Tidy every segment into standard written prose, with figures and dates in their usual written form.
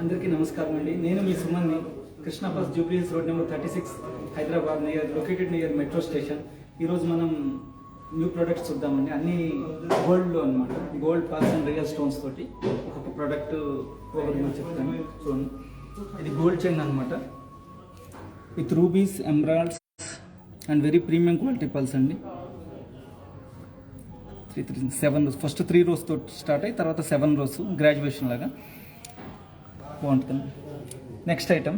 అందరికీ నమస్కారం అండి. నేను మీ సుమన్ని, కృష్ణాపస్ Jubilee Hills road number 36 Hyderabad located near metro station. ఈరోజు మనం న్యూ ప్రోడక్ట్స్ చూద్దామండి. అన్ని గోల్డ్లో అనమాట, gold pearls and real stones తోటి ఒక్కొక్క ప్రోడక్ట్ ఒకటి చెప్తాను చూడండి. ఇది గోల్డ్ చైన్ అనమాట, with rubies, emeralds and very premium quality pearls అండి. 7 rows, ఫస్ట్ 3 rows తో స్టార్ట్ అయ్యి తర్వాత 7 rows గ్రాడ్యుయేషన్ లాగా బాగుంటుంది. Next item,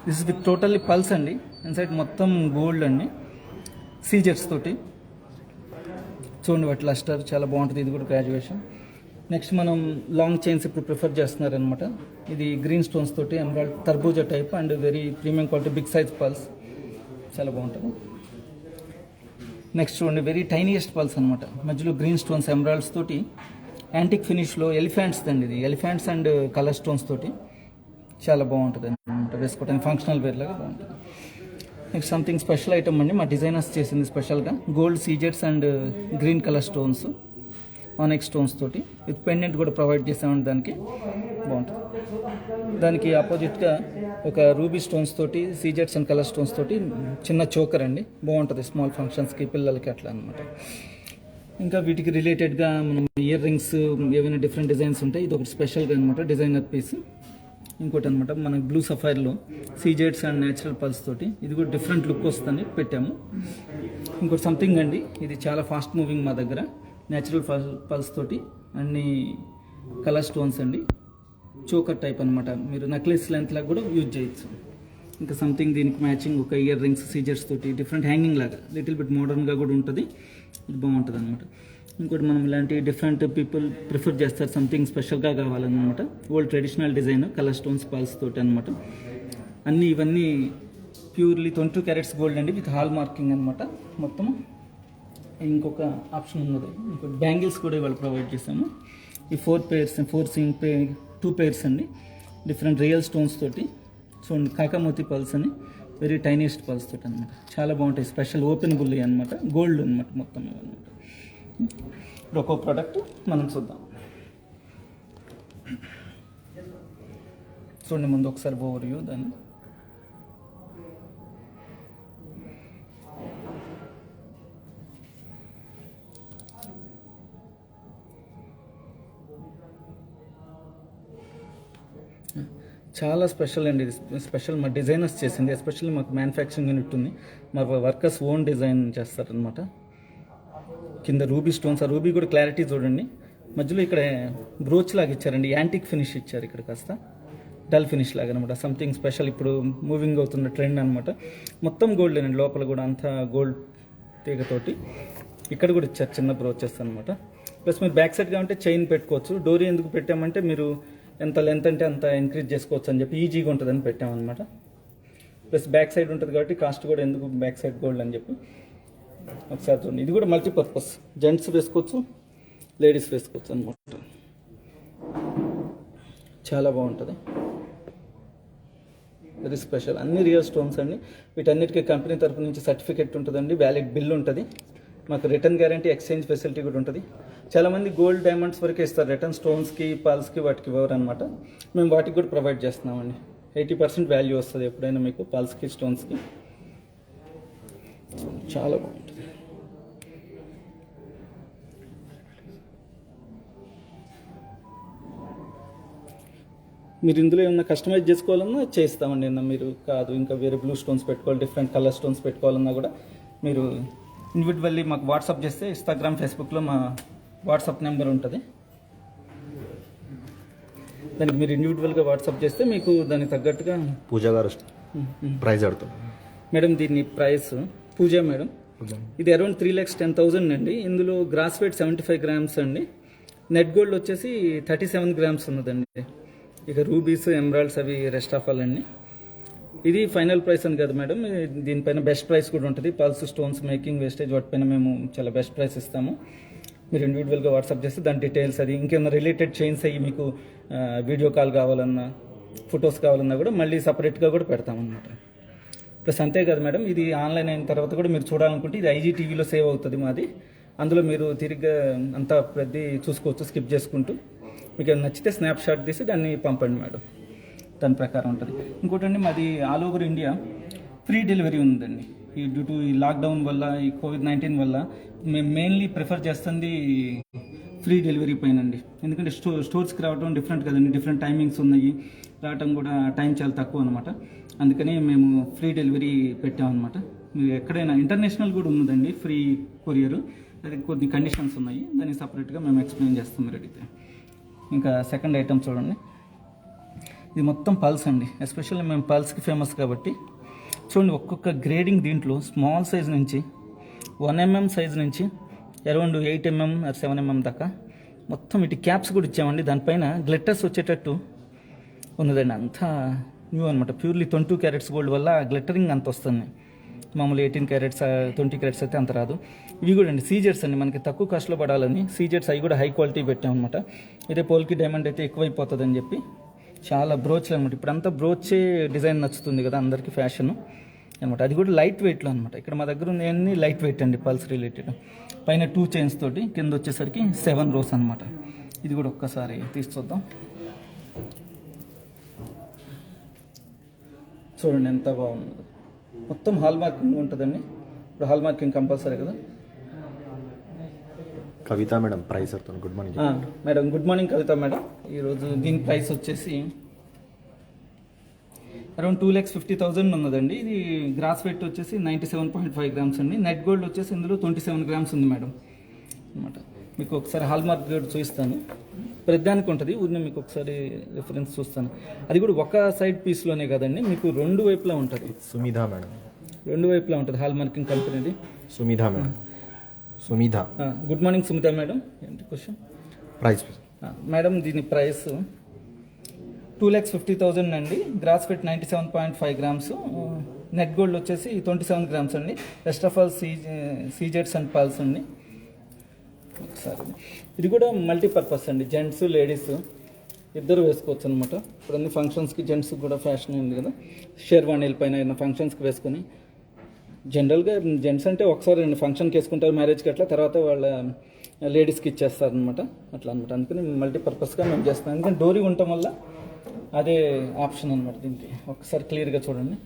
this is with totally pearls అండి. ఇన్సైడ్ మొత్తం గోల్డ్ అండి, సీజర్స్ తోటి చూడండి. వాటి లస్టర్ చాలా బాగుంటుంది. ఇది కూడా గ్రాడ్యుయేషన్. నెక్స్ట్ మనం లాంగ్ చైన్స్ ఇప్పుడు ప్రిఫర్ చేస్తున్నారనమాట. ఇది గ్రీన్ స్టోన్స్ తోటి ఎమరాల్డ్ తర్బూజా type and very premium quality big size pearls, చాలా బాగుంటుంది. నెక్స్ట్ చూడండి, వెరీ టైనియెస్ట్ పల్స్ అనమాట. మధ్యలో గ్రీన్ స్టోన్స్ ఎమరాల్డ్స్ తోటి యాంటిక్ ఫినిష్లో ఎలిఫెంట్స్ అండి. ఇది ఎలిఫెంట్స్ అండ్ కలర్ స్టోన్స్ తోటి చాలా బాగుంటుంది అనమాట. వేసుకోవడానికి ఫంక్షనల్ వేర్ లాగా బాగుంటుంది. నెక్స్ట్ సంథింగ్ స్పెషల్ ఐటమ్ అండి, మా డిజైనర్స్ చేసింది స్పెషల్గా. గోల్డ్ సీజెట్స్ and green colour stones, onyx stones తోటి విత్ పెండెంట్ కూడా ప్రొవైడ్ చేసామండి. దానికి బాగుంటుంది. దానికి ఆపోజిట్గా ఒక రూబీ స్టోన్స్ తోటి, సీజెట్స్ అండ్ కలర్ స్టోన్స్ తోటి చిన్న చోకర్ అండి, బాగుంటుంది స్మాల్ ఫంక్షన్స్కి, పిల్లలకి అట్లా అనమాట. ఇంకా వీటికి రిలేటెడ్గా మనం ఇయర్ రింగ్స్ ఏవైనా డిఫరెంట్ డిజైన్స్ ఉంటాయి. ఇది ఒకటి స్పెషల్గా అనమాట, డిజైనర్ పీస్. ఇంకోటి అనమాట మనకి బ్లూ సఫైర్లో సీజెట్స్ అండ్ న్యాచురల్ పల్స్ తోటి, ఇది కూడా డిఫరెంట్ లుక్ వస్తుంది పెట్టాము. ఇంకోటి సంథింగ్ అండి, ఇది చాలా ఫాస్ట్ మూవింగ్ మా దగ్గర. న్యాచురల్ పల్స్ తోటి అన్ని కలర్ స్టోన్స్ అండి, చోకర్ టైప్ అనమాట. మీరు నెక్లెస్ లెంత్ లాగా కూడా యూజ్ చేయొచ్చు. ఇంకా సంథింగ్ దీనికి మ్యాచింగ్ ఒక ఇయర్ రింగ్స్ సీజర్స్ తోటి డిఫరెంట్ హ్యాంగింగ్ లాగా, లిటిల్ బిట్ మోడర్న్గా కూడా ఉంటుంది. ఇది బాగుంటుంది అనమాట. ఇంకోటి మనం ఇలాంటి డిఫరెంట్ పీపుల్ ప్రిఫర్ చేస్తారు, సంథింగ్ స్పెషల్గా కావాలన్నమాట. Old traditional design colour stones pearls తోటి అనమాట. ఇవన్నీ ప్యూర్లీ 22 క్యారెట్స్ గోల్డ్ అండి, విత్ హాల్ మార్కింగ్ అనమాట మొత్తం. ఇంకొక ఆప్షన్ ఉన్నది, ఇంకోటి బ్యాంగిల్స్ కూడా ఇవాళ ప్రొవైడ్ చేసాము. ఈ 2 pairs అండి, డిఫరెంట్ రియల్ స్టోన్స్ తోటి. చూడండి, కాకమోతి పల్స్ అని వెరీ టైనియెస్ట్ పల్స్ తోటి అనమాట, చాలా బాగుంటాయి. స్పెషల్ ఓపెన్ బుల్ అనమాట, గోల్డ్ అనమాట మొత్తం అనమాట. ఇప్పుడు ఒక్కో ప్రోడక్ట్ మనం చూద్దాం. చూడండి, ముందు ఒకసారి ఓవర్ వ్యూ. దాన్ని చాలా స్పెషల్ అండి. ఇది స్పెషల్ మా డిజైనర్స్ చేసింది, ఎస్పెషల్లీ మాకు మ్యానుఫ్యాక్చరింగ్ యూనిట్ ఉంది, మా వర్కర్స్ ఓన్ డిజైన్ చేస్తారనమాట. కింద రూబీ స్టోన్స్, ఆ రూబీ కూడా క్లారిటీ చూడండి. మధ్యలో ఇక్కడ బ్రోచ్ లాగా ఇచ్చారండి, యాంటిక్ ఫినిష్ ఇచ్చారు ఇక్కడ, కాస్త డల్ ఫినిష్ లాగా అనమాట. సంథింగ్ స్పెషల్, ఇప్పుడు మూవింగ్ అవుతున్న ట్రెండ్ అనమాట. మొత్తం గోల్డ్ అండి, లోపల కూడా అంతా గోల్డ్ తీగతోటి. ఇక్కడ కూడా ఇచ్చారు చిన్న బ్రోచెస్ అనమాట. ప్లస్ మీరు బ్యాక్ సైడ్ కావాలంటే చైన్ పెట్టుకోవచ్చు. డోరీ ఎందుకు పెట్టామంటే మీరు ఎంత లెంత్ అంటే అంత ఇంక్రీజ్ చేసుకోవచ్చు అని చెప్పి, ఈజీగా ఉంటుందని పెట్టామన్నమాట. ప్లస్ బ్యాక్ సైడ్ ఉంటుంది కాబట్టి కాస్ట్ కూడా ఎందుకు బ్యాక్ సైడ్ గోల్డ్ అని చెప్పి. ఒకసారి చూడండి, ఇది కూడా మల్టీపర్పస్, జెంట్స్ వేసుకోవచ్చు, లేడీస్ వేసుకోవచ్చు అనమాట. చాలా బాగుంటుంది, వెరీ స్పెషల్. అన్ని రియల్ స్టోన్స్ అండి. వీటన్నిటికీ కంపెనీ తరపు నుంచి సర్టిఫికెట్ ఉంటుందండి, వ్యాలిడ్ బిల్ ఉంటుంది. మాకు రిటర్న్ గ్యారంటీ, ఎక్స్చేంజ్ ఫెసిలిటీ కూడా ఉంటుంది. చాలామంది గోల్డ్ డైమండ్స్ వరకే ఇస్తారు, రిటర్న్ స్టోన్స్కి పల్స్కి వాటికి ఇవ్వరు అనమాట. మేము వాటికి కూడా ప్రొవైడ్ చేస్తున్నామండి. 80% వాల్యూ వస్తుంది ఎప్పుడైనా మీకు పల్స్కి స్టోన్స్కి. చాలా బాగుంటుంది. మీరు ఇందులో ఏమన్నా కస్టమైజ్ చేసుకోవాలన్నా చేస్తామండి. మీరు కాదు ఇంకా వేరే బ్లూ స్టోన్స్ పెట్టుకోవాలి, డిఫరెంట్ కలర్ స్టోన్స్ పెట్టుకోవాలన్నా కూడా మీరు ఇండివిజువల్లీ మాకు వాట్సాప్ చేస్తే, ఇన్స్టాగ్రామ్, ఫేస్బుక్లో మా వాట్సాప్ నెంబర్ ఉంటుంది. దానికి మీరు ఇండివిజువల్గా వాట్సాప్ చేస్తే మీకు దానికి తగ్గట్టుగా పూజ గారు ప్రైస్ అడుగుతాం మేడం. దీని ప్రైస్ పూజ మేడం, ఇది అరౌండ్ 3,10,000 అండి. ఇందులో గ్రాస్ వెయిట్ 75 grams అండి. నెట్ గోల్డ్ వచ్చేసి 37 grams ఉన్నదండి. ఇక రూబీస్, ఎమరాల్డ్స్ అవి రెస్ట్ ఆఫ్ ఆల్ అండి. ఇది ఫైనల్ ప్రైస్ అని కదా మేడం, దీనిపైన బెస్ట్ ప్రైస్ కూడా ఉంటుంది. పల్స్, స్టోన్స్, మేకింగ్, వేస్టేజ్ వాటిపైన మేము చాలా బెస్ట్ ప్రైస్ ఇస్తాము. మీరు ఇండివిజువల్గా వాట్సాప్ చేస్తే దాని డీటెయిల్స్, అది ఇంకేమైనా రిలేటెడ్ చైన్స్ అయ్యి మీకు వీడియో కాల్ కావాలన్నా, ఫొటోస్ కావాలన్నా కూడా మళ్ళీ సపరేట్గా కూడా పెడతామన్నమాట. ప్లస్ అంతేకాదు మేడం, ఇది ఆన్లైన్ అయిన తర్వాత కూడా మీరు చూడాలనుకుంటే ఇది IGTVలో సేవ్ అవుతుంది మాది. అందులో మీరు తిరిగ్గా అంతా ప్రతి చూసుకోవచ్చు, స్కిప్ చేసుకుంటూ. మీకు నచ్చితే స్నాప్ షాట్ తీసి దాన్ని పంపండి మేడం. దాని ప్రకారం ఉంటుంది. ఇంకోటండి మాది all over India free delivery ఉందండి. ఈ డ్యూ టు ఈ లాక్డౌన్ వల్ల, ఈ కోవిడ్-19 వల్ల మేము మెయిన్లీ ప్రిఫర్ చేస్తుంది ఫ్రీ డెలివరీ పైన అండి. ఎందుకంటే స్టోర్స్కి రావడం డిఫరెంట్ కదండి, డిఫరెంట్ టైమింగ్స్ ఉన్నాయి, రావడం కూడా టైం చాలా తక్కువ అనమాట. అందుకని మేము ఫ్రీ డెలివరీ పెట్టామన్నమాట. మీరు ఎక్కడైనా ఇంటర్నేషనల్ కూడా ఉన్నదండి ఫ్రీ కొరియర్, అది కొన్ని కండిషన్స్ ఉన్నాయి, దానికి సపరేట్గా మేము ఎక్స్ప్లెయిన్ చేస్తాం మీరు అడిగితే. ఇంకా సెకండ్ ఐటమ్ చూడండి, ఇది మొత్తం పల్స్ అండి. ఎస్పెషల్లీ మేము పల్స్కి ఫేమస్ కాబట్టి చూడండి, ఒక్కొక్క గ్రేడింగ్ దీంట్లో స్మాల్ సైజ్ నుంచి 1 mm సైజ్ నుంచి అరౌండ్ 8 mm or 7 mm దాకా మొత్తం ఇటు క్యాప్స్ కూడా ఇచ్చామండి. దానిపైన గ్లిట్టర్స్ వచ్చేటట్టు ఉన్నదండి. అంతా న్యూ అనమాట, ప్యూర్లీ 22 క్యారెట్స్ గోల్డ్ వల్ల గ్లిట్టరింగ్ అంత వస్తుంది. మామూలు 18 క్యారెట్స్ 20 క్యారెట్స్ అయితే అంత రాదు. ఇవి కూడా అండి సీజెట్స్ అండి, మనకి తక్కువ కాస్ట్లో పడాలని సీజెట్స్ అవి కూడా హై క్వాలిటీ పెట్టామన్నమాట. ఇదే పోల్కి డైమండ్ అయితే ఎక్కువైపోతుందని చెప్పి చాలా బ్రోచ్లు అనమాట. ఇప్పుడంతా బ్రోచే డిజైన్ నచ్చుతుంది కదా అందరికీ, ఫ్యాషన్ అనమాట. అది కూడా లైట్ వెయిట్లో అనమాట. ఇక్కడ మా దగ్గర ఉన్నవన్నీ లైట్ వెయిట్ అండి, పల్స్ రిలేటెడ్. పైన 2 చైన్స్ తోటి, కింద వచ్చేసరికి 7 రోస్ అనమాట. ఇది కూడా ఒక్కసారి తీసి చూద్దాం. చూడండి ఎంత బాగుంది, మొత్తం హాల్ మార్కింగ్ ఉంటుందండి. ఇప్పుడు హాల్ మార్కింగ్ కంపల్సరీ కదా. కవిత మేడం ప్రైస్ చెప్తాను. Good morning madam. Good morning Kavitha madam. ఈరోజు దీని ప్రైస్ వచ్చేసి అరౌండ్ 2,50,000 ఉన్నదండి. ఇది గ్రాస్ వెయిట్ వచ్చేసి 97.5 గ్రామ్స్ అండి. నెట్ గోల్డ్ వచ్చేసి ఇందులో 27 గ్రామ్స్ ఉంది మేడం అనమాట. మీకు ఒకసారి హాల్ మార్క్ గోల్డ్ చూపిస్తాను, ప్రతిదానికి ఉంటుంది. ఊరిని మీకు ఒకసారి రిఫరెన్స్ చూస్తాను. అది కూడా ఒక సైడ్ పీస్లోనే కదండి, మీకు 2 వైపులా ఉంటుంది. సుమిధా మేడం, 2 వైపులా ఉంటుంది హాల్ మార్కింగ్ కంపెనీది. Sumidha madam. Sumidha. Good morning Sumidha madam. ఏంటి క్వశ్చన్? ప్రైస్ మేడం దీని ప్రైస్ 2,50,000 అండి. Gross weight 97.5 grams. Net gold వచ్చేసి 27 గ్రామ్స్ అండి. రెస్ట్ ఆఫ్ ఆల్ సీజెట్స్ అండ్ పల్స్ అండి. ఒకసారి ఇది కూడా మల్టీపర్పస్ అండి, జెంట్స్ లేడీస్ ఇద్దరు వేసుకోవచ్చు అనమాట. ఇప్పుడు అన్ని ఫంక్షన్స్కి జెంట్స్కి కూడా ఫ్యాషన్ ఉంది కదా, షేర్వాణీల పైన ఏదైనా ఫంక్షన్స్కి వేసుకొని. జనరల్గా జెంట్స్ అంటే ఒకసారి ఫంక్షన్కి వేసుకుంటారు, మ్యారేజ్కి అట్లా, తర్వాత వాళ్ళ లేడీస్కి ఇచ్చేస్తారు అనమాట, అట్లా అనమాట. అందుకని మల్టీపర్పస్గా మేము చేస్తాం. ఎందుకంటే డోరీ ఉండటం వల్ల అదే ఆప్షన్ అనమాట దీనికి. ఒకసారి క్లియర్గా చూడండి.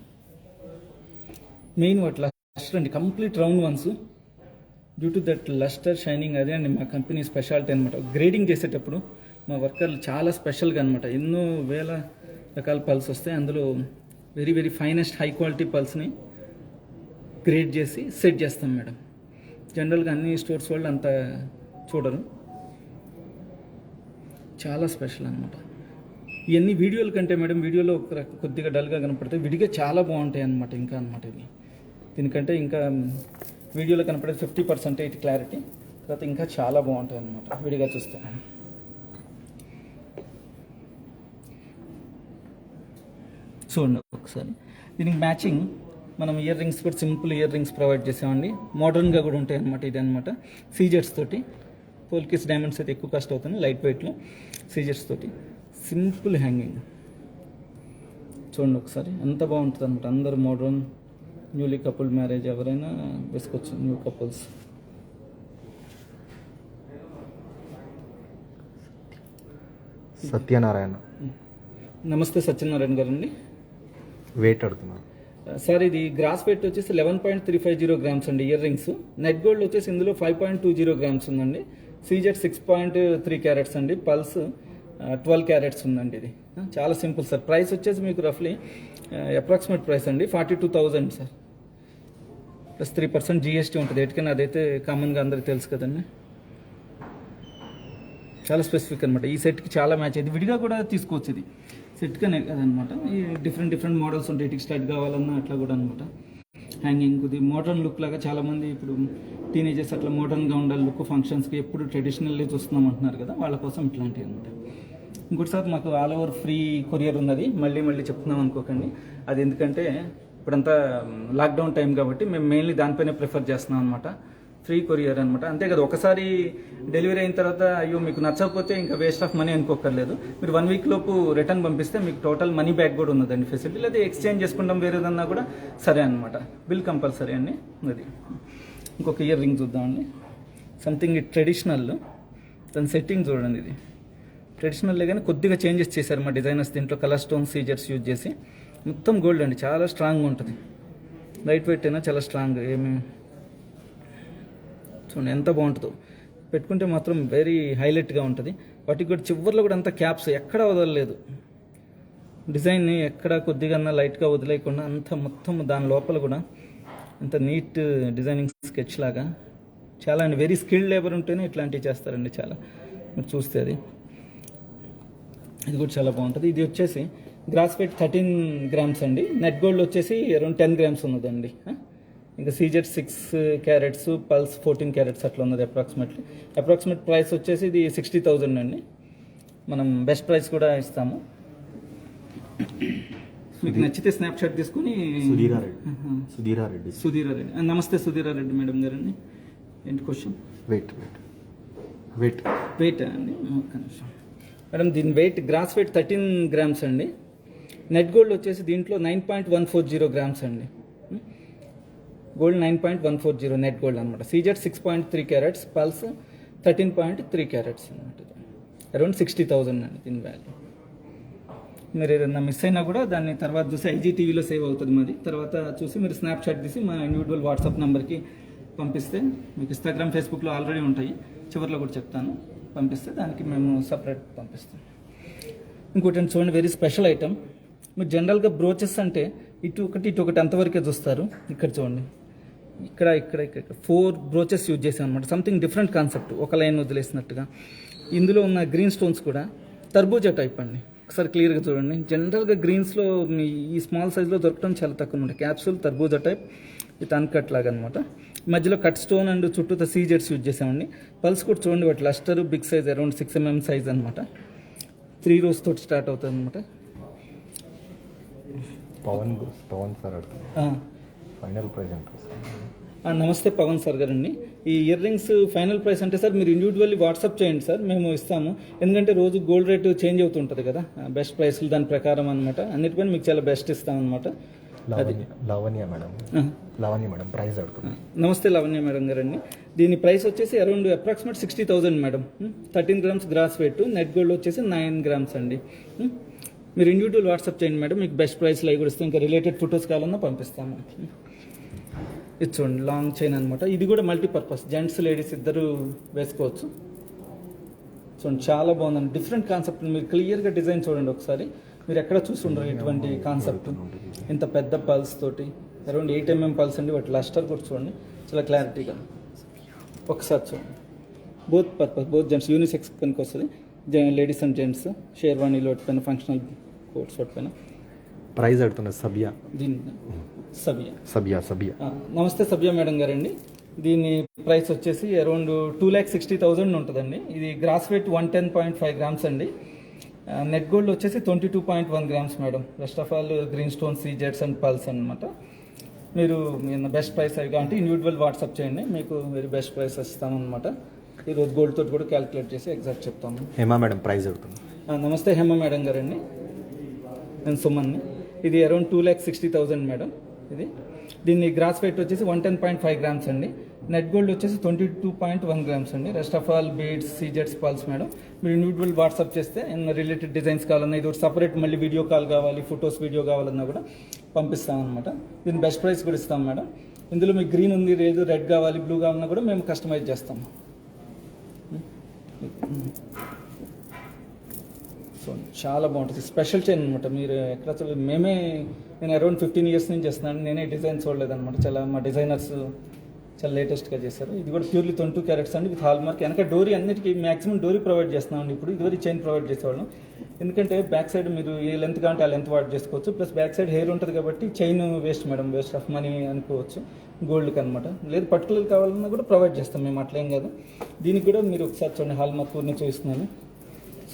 మెయిన్ వాటి లస్టర్ అండి, complete round once. Due to that lustre shining, అదే అండి మా కంపెనీ స్పెషాలిటీ అనమాట. గ్రేడింగ్ చేసేటప్పుడు మా వర్కర్లు చాలా స్పెషల్గా అనమాట. ఎన్నో వేల రకాల పల్స్ వస్తాయి, అందులో very very finest high quality పల్స్ని గ్రేడ్ చేసి సెట్ చేస్తాం మేడం. జనరల్గా అన్ని స్టోర్స్ వాళ్ళు అంత చూడరు, చాలా స్పెషల్ అనమాట. ఇవన్నీ వీడియోల కంటే మేడం, వీడియోలో కొద్దిగా డల్గా కనపడతాయి, విడిగా చాలా బాగుంటాయి అనమాట. ఇంకా అనమాట ఇవి దీనికంటే ఇంకా వీడియోలో కనపడేది 50% క్లారిటీ, తర్వాత ఇంకా చాలా బాగుంటాయి అనమాట విడిగా చూస్తే. చూడండి ఒకసారి. దీనికి మ్యాచింగ్ మనం ఇయర్ రింగ్స్ కూడా సింపుల్ ఇయర్ రింగ్స్ ప్రొవైడ్ చేసామండి. మోడర్న్గా కూడా ఉంటాయి అనమాట. ఇది అనమాట సీజెట్స్ తోటి. పోల్కిస్ డైమండ్స్ అయితే ఎక్కువ కాస్ట్ అవుతుంది, లైట్ వెయిట్లో. సీజెట్స్ తోటి సింపుల్ హ్యాంగింగ్. చూడండి ఒకసారి ఎంత బాగుంటుంది అనమాట. అందరూ మోడర్న్, న్యూలీ కపుల్, మ్యారేజ్ ఎవరైనా వేసుకోవచ్చు, న్యూ కపుల్స్. సత్యనారాయణ. నమస్తే సత్యనారాయణ గారు అండి. వెయిట్ అడుగుతున్నాను సార్. ఇది గ్రాస్ వెయిట్ వచ్చేసి 11.350 గ్రామ్స్ అండి ఇయర్ రింగ్స్. నెట్ గోల్డ్ వచ్చేసి ఇందులో 5.20 గ్రామ్స్ ఉందండి. సీజెట్ 6.3 క్యారెట్స్ అండి. పల్స్ 12 క్యారెట్స్ ఉందండి. ఇది చాలా సింపుల్ సార్. ప్రైస్ వచ్చేసి మీకు రఫ్లీ అప్రాక్సిమేట్ ప్రైస్ అండి 42,000 సార్, ప్లస్ 3% GST ఉంటుంది. ఎటుకైనా అదైతే కామన్గా అందరికి తెలుసు కదండి. చాలా స్పెసిఫిక్ అనమాట. ఈ సెట్కి చాలా మ్యాచ్ అయ్యింది. విడిగా కూడా తీసుకోవచ్చు, ఇది సెట్గానే కదనమాట. ఈ డిఫరెంట్ మోడల్స్ ఉంటాయి, ఇటుకి స్టార్ట్ కావాలన్నా అట్లా కూడా అనమాట. హ్యాంగింగ్ ఇది మోడర్న్ లుక్ లాగా చాలామంది ఇప్పుడు టీనేజర్స్ అట్లా మోడర్న్గా ఉండాలి లుక్, ఫంక్షన్స్కి ఎప్పుడు ట్రెడిషనల్లీ చూస్తున్నాం అంటున్నారు కదా, వాళ్ళ కోసం ఇట్లాంటివి అనమాట. ఇంకోటిసారి మాకు ఆల్ ఓవర్ ఫ్రీ కొరియర్ ఉన్నది, మళ్ళీ చెప్తున్నాం అనుకోకండి. అది ఎందుకంటే ఇప్పుడంతా లాక్డౌన్ టైం కాబట్టి మేము మెయిన్లీ దానిపైనే ప్రిఫర్ చేస్తున్నాం అనమాట. ఫ్రీ కొరియర్ అనమాట. అంతే కదా, ఒకసారి డెలివరీ అయిన తర్వాత అయ్యో మీకు నచ్చకపోతే ఇంకా వేస్ట్ ఆఫ్ మనీ అనుకోకర్లేదు. మీరు 1 వీక్ లోపు రిటర్న్ పంపిస్తే మీకు టోటల్ మనీ బ్యాక్ కూడా ఉన్నదండి ఫెసిలిటీ. లేదా ఎక్స్చేంజ్ చేసుకుంటాం వేరేదన్నా కూడా సరే అనమాట. బిల్ కంపల్సరీ అండి. అది ఇంకొక ఇయర్ రింగ్ చూద్దామండి. సంథింగ్ ట్రెడిషనల్, దాని సెట్టింగ్ చూడండి. ఇది ట్రెడిషనల్ కానీ కొద్దిగా చేంజెస్ చేశారు మా డిజైనర్స్ దీంట్లో, కలర్ స్టోన్స్ సీజర్స్ యూజ్ చేసి. మొత్తం గోల్డ్ అండి, చాలా స్ట్రాంగ్గా ఉంటుంది, లైట్ వెయిట్ అయినా చాలా స్ట్రాంగ్. ఏమి చూడండి ఎంత బాగుంటుందో, పెట్టుకుంటే మాత్రం వెరీ హైలైట్గా ఉంటుంది. వాటికి కూడా చివర్లో కూడా అంత క్యాప్స్ ఎక్కడా వదలలేదు, డిజైన్ని ఎక్కడ కొద్దిగా లైట్గా వదిలేయకుండా అంత మొత్తం దాని లోపల కూడా అంత నీట్ డిజైనింగ్ స్కెచ్ లాగా చాలా అండి. వెరీ స్కిల్డ్ లేబర్ ఉంటేనే ఇట్లాంటివి చేస్తారండి చాలా. మీరు చూస్తే అది ఇది కూడా చాలా బాగుంటుంది. ఇది వచ్చేసి గ్రాస్ వెయిట్ 13 grams అండి. నెట్ గోల్డ్ వచ్చేసి అరౌండ్ 10 grams ఉన్నదండి. ఇంకా సీజెడ్ 6 carats, పల్స్ 14 carats అట్లా ఉన్నది అప్రాక్సిమేట్ ప్రైస్ వచ్చేసి ఇది 60,000 అండి. మనం బెస్ట్ ప్రైస్ కూడా ఇస్తాము. మీకు నచ్చితే స్నాప్షాట్ తీసుకుని. సుధీరారెడ్డి నమస్తే సుధీరారెడ్డి మేడం గారండి. ఏంటి క్వశ్చన్? వెయిట్ అండి, ఒక్క నిమిషం మేడం. దీని వెయిట్ గ్రాస్ వెయిట్ 13 grams అండి. నెట్ గోల్డ్ వచ్చేసి దీంట్లో 9.140 grams అండి. గోల్డ్ 9.140 నెట్ గోల్డ్ అనమాట. సీజెడ్ 6.3 carats, పల్స్ 13.3 carats అనమాట. అరౌండ్ 60,000 అండి దీని వాల్యూ. మీరు ఏదైనా మిస్ అయినా కూడా దాన్ని తర్వాత చూసి ఐజీటీవీలో సేవ్ అవుతుంది మాది. తర్వాత చూసి మీరు స్నాప్షాట్ తీసి మా ఇండివిజువల్ వాట్సాప్ నెంబర్కి పంపిస్తే, మీకు ఇన్స్టాగ్రామ్ ఫేస్బుక్లో ఆల్రెడీ ఉంటాయి, చివరిలో కూడా చెప్తాను, పంపిస్తే దానికి మేము సపరేట్ పంపిస్తాం. ఇంకోటి చూడండి, వెరీ స్పెషల్ ఐటమ్. మీరు జనరల్గా బ్రోచెస్ అంటే ఇటు ఒకటి అంతవరకే చూస్తారు. ఇక్కడ చూడండి, ఇక్కడ 4 బ్రోచెస్ యూజ్ చేసాం అనమాట. సంథింగ్ డిఫరెంట్ కాన్సెప్ట్, ఒక లైన్ వదిలేసినట్టుగా. ఇందులో ఉన్న గ్రీన్ స్టోన్స్ కూడా తర్బూజా టైప్ అండి. ఒకసారి క్లియర్గా చూడండి. జనరల్గా గ్రీన్స్లో ఈ స్మాల్ సైజ్లో దొరకడం చాలా తక్కువ అనమాట. క్యాప్సూల్ తర్బూజా టైప్ విత్ అన్కట్ లాగా అనమాట. మధ్యలో కట్ స్టోన్ అండ్ చుట్టూ సీజెడ్స్ యూజ్ చేసామండి. పల్స్ కూడా చూడండి, వాటి lustre big size, around 6 mm size అనమాట. 3 rows తోటి స్టార్ట్ అవుతుంది అనమాట. పవన్ సార్ ఫైనల్ ప్రైస్ ఎంత? నమస్తే పవన్ సార్ గారండి. ఈ ఇయర్ రింగ్స్ ఫైనల్ ప్రైస్ అంటే సార్ మీరు ఇండివిజువల్లీ వాట్సాప్ చేయండి సార్, మేము ఇస్తాము. ఎందుకంటే రోజు గోల్డ్ రేటు చేంజ్ అవుతుంటుంది కదా, బెస్ట్ ప్రైస్లు దాని ప్రకారం అనమాట. అన్నిటిపైన మీకు చాలా బెస్ట్ ఇస్తాం అనమాట. లావణ్య మేడం ప్రైస్ అడుగుతుంది. నమస్తే లావణ్య మేడం గారండి. దీని ప్రైస్ వచ్చేసి అరౌండ్ అప్రాక్సిమేట్ 60,000 మేడం. 13 grams gross weight, net gold వచ్చేసి 9 grams అండి. మీరు ఇండివిజువల్ వాట్సాప్ చేయండి మేడం, మీకు బెస్ట్ ప్రైస్లో అవి కూడా ఇస్తాం. ఇంకా రిలేటెడ్ ఫొటోస్ కావాలన్నా పంపిస్తాము. ఇది చూడండి, లాంగ్ చైన్ అనమాట. ఇది కూడా మల్టీపర్పస్, జెంట్స్ లేడీస్ ఇద్దరు వేసుకోవచ్చు. చూడండి చాలా బాగుందండి, డిఫరెంట్ కాన్సెప్ట్. మీరు క్లియర్గా డిజైన్ చూడండి ఒకసారి, మీరు ఎక్కడ చూస్తుండ్రు ఇటువంటి కాన్సెప్ట్. ఇంత పెద్ద పల్స్ తోటి అరౌండ్ 8 mm పల్స్ అండి. వాటి లస్టర్ కూడా చూడండి చాలా క్లారిటీగా. ఒకసారి చూడండి, బోత్ జెంట్స్ యూనిసెక్స్ పనికి వస్తుంది. లేడీస్ అండ్ జెంట్స్ షేర్వాణీలో పైన, ఫంక్షనల్ కోట్స్ పైన. ప్రైస్ అడుగుతున్నా సబియా. నమస్తే సబియా మేడం గారండి. దీని ప్రైస్ వచ్చేసి అరౌండ్ 2,60,000 ఉంటుందండి. ఇది గ్రాస్ వెయిట్ 110.5 grams అండి. నెట్ గోల్డ్ వచ్చేసి 22.1 grams madam. Rest of all green stone సీజెడ్స్ అండ్ పల్స్ అనమాట. మీరు బెస్ట్ ప్రైస్ అవి అంటే ఇండివిజువల్ వాట్సాప్ చేయండి, మీకు వెరీ బెస్ట్ ప్రైస్ ఇస్తామన్నమాట. ఈరోజు గోల్డ్ తోటి కూడా క్యాలిక్యులేట్ చేసి ఎగ్జాక్ట్ చెప్తాము. హేమా మేడం ప్రైస్ అడుగుతుంది. నమస్తే హేమా మేడం గారండి, నేను సుమన్ని. ఇది అరౌండ్ 2,60,000 మేడం. దీన్ని గ్రాస్ వెయిట్ వచ్చేసి 110.5 grams అండి. నెట్ గోల్డ్ వచ్చేసి 22.1 grams అండి. రెస్ట్ ఆఫ్ ఆల్ బీడ్స్, సీజెడ్స్, పల్స్ మేడం. మీరు ఇండివిజువల్ వాట్సాప్ చేస్తే రిలేటెడ్ డిజైన్స్ కావాలన్నా, ఇది సపరేట్ మళ్ళీ వీడియో కాల్ కావాలి, ఫొటోస్ వీడియో కావాలన్నా కూడా పంపిస్తామన్నమాట. దీని బెస్ట్ ప్రైస్ కూడా ఇస్తాం మేడం. ఇందులో మీకు గ్రీన్ ఉంది, లేదు రెడ్ కావాలి, బ్లూ కావాలన్నా కూడా మేము కస్టమైజ్ చేస్తాము. సో చాలా బాగుంటుంది, స్పెషల్ చైన్ అనమాట. మీరు ఎక్కడ నేను అరౌండ్ 15 years నుంచి చేస్తున్నాను, నేనే డిజైన్ చూడలేదన్నమాట. చాలా మా డిజైనర్స్ చాలా లేటెస్ట్గా చేశారు. ఇది కూడా ప్యూర్లీ 22 carats అండి, విత్ హాల్ మార్క్. వెనక డోరీ అన్నిటికీ మ్యాక్సిమం డోరీ ప్రొవైడ్ చేస్తున్నామండి. ఇప్పుడు ఇదివరకు చైన్ ప్రొవైడ్ చేసేవాళ్ళం, ఎందుకంటే బ్యాక్ సైడ్ మీరు ఏ లెంత్ కావాలంటే ఆ లెంత్ వాట్ చేసుకోవచ్చు. ప్లస్ బ్యాక్ సైడ్ హెయిర్ ఉంటుంది కాబట్టి chain waste madam, waste of money అనుకోవచ్చు గోల్డ్కి అనమాట. లేదు పర్టికులర్ కావాలన్నా కూడా ప్రొవైడ్ చేస్తాం మేము, అట్లేం కాదు. దీనికి కూడా మీరు ఒకసారి చూడండి, హాల్ మార్క్ ఊరిని చూపిస్తున్నాను,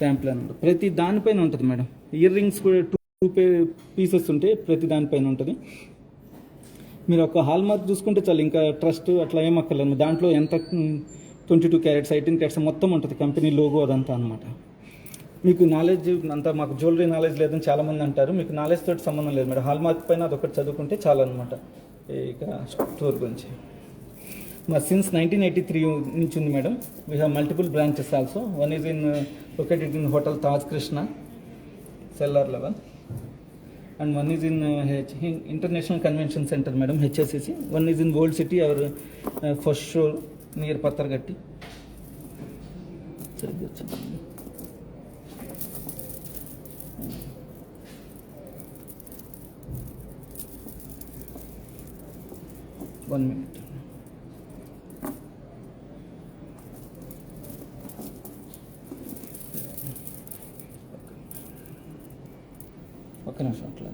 శాంపుల్ అనమాట. ప్రతి దానిపైన ఉంటుంది మేడం. ఇయర్ రింగ్స్ కూడా 2 pieces ఉంటాయి, ప్రతి దానిపైన ఉంటుంది. మీరు ఒక హాల్ మార్క్ చూసుకుంటే చాలు, ఇంకా ట్రస్ట్ అట్లా ఏమక్కర్లేదు. దాంట్లో ఎంత 22 carats, 18 carats మొత్తం ఉంటుంది, కంపెనీ లోగో అదంతా అనమాట. మీకు నాలెడ్జ్ అంతా, మాకు జ్యువెలరీ నాలెడ్జ్ లేదని చాలామంది అంటారు. మీకు నాలెడ్జ్ తోటి సంబంధం లేదు మేడం. హాల్ మార్క్ పైన అదొకటి చదువుకుంటే చాలు అనమాట. ఇక స్టోర్ గురించి మా సిన్స్ 1983 నుంచి ఉంది madam. We have multiple branches also. One is in located in hotel Taj Krishna cellar level, and one is in International Convention Center, madam, HSCC. One is in Old City, our first show near Pattargatti. One minute. ఒక్క నిమిషం అట్లా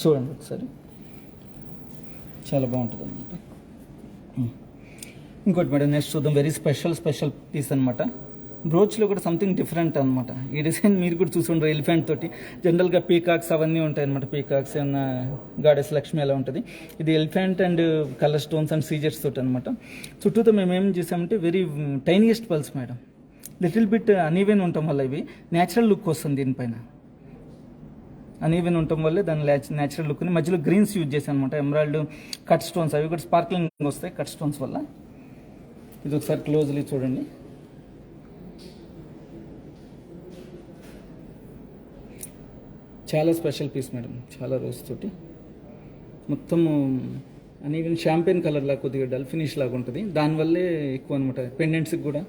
చూడండి ఒకసారి, చాలా బాగుంటుంది అనమాట. ఇంకోటి madam, next చూద్దాం. వెరీ స్పెషల్ పీస్ అనమాట. బ్రోచ్లో కూడా సంథింగ్ డిఫరెంట్ అనమాట. ఈ డిజైన్ మీరు కూడా చూసుకుంటారు, ఎలిఫెంట్ తోటి. జనరల్గా పీకాక్స్ అవన్నీ ఉంటాయి అనమాట. పీకాక్స్ ఏమన్నా గాడెస్ లక్ష్మి అలా ఉంటుంది. ఇది elephant and colour stones and సీజర్స్ తోటి అనమాట. చుట్టూతో మేము ఏం చేసామంటే very tiniest pearls madam. Little bit uneven ఉండటం వల్ల ఇవి న్యాచురల్ లుక్ వస్తుంది దీనిపైన. అనీవెన్ ఉండటం వల్లే దాని న్యాచురల్ లుక్ని మధ్యలో గ్రీన్స్ యూజ్ చేశాను అనమాట. ఎమరాల్డ్ కట్ స్టోన్స్ అవి కూడా స్పార్క్లింగ్ వస్తాయి కట్ స్టోన్స్ వల్ల. ఇది ఒకసారి క్లోజ్లీ చూడండి. చాలా స్పెషల్ పీస్ మేడం, చాలా రోజ్ తోటి మొత్తం అనీవెన్ షాంపెయిన్ కలర్ లాగా కొద్దిగా డల్ ఫినిష్ లాగా ఉంటుంది. దానివల్లే ఎక్కువ అనమాట. పెండెంట్స్కి కూడా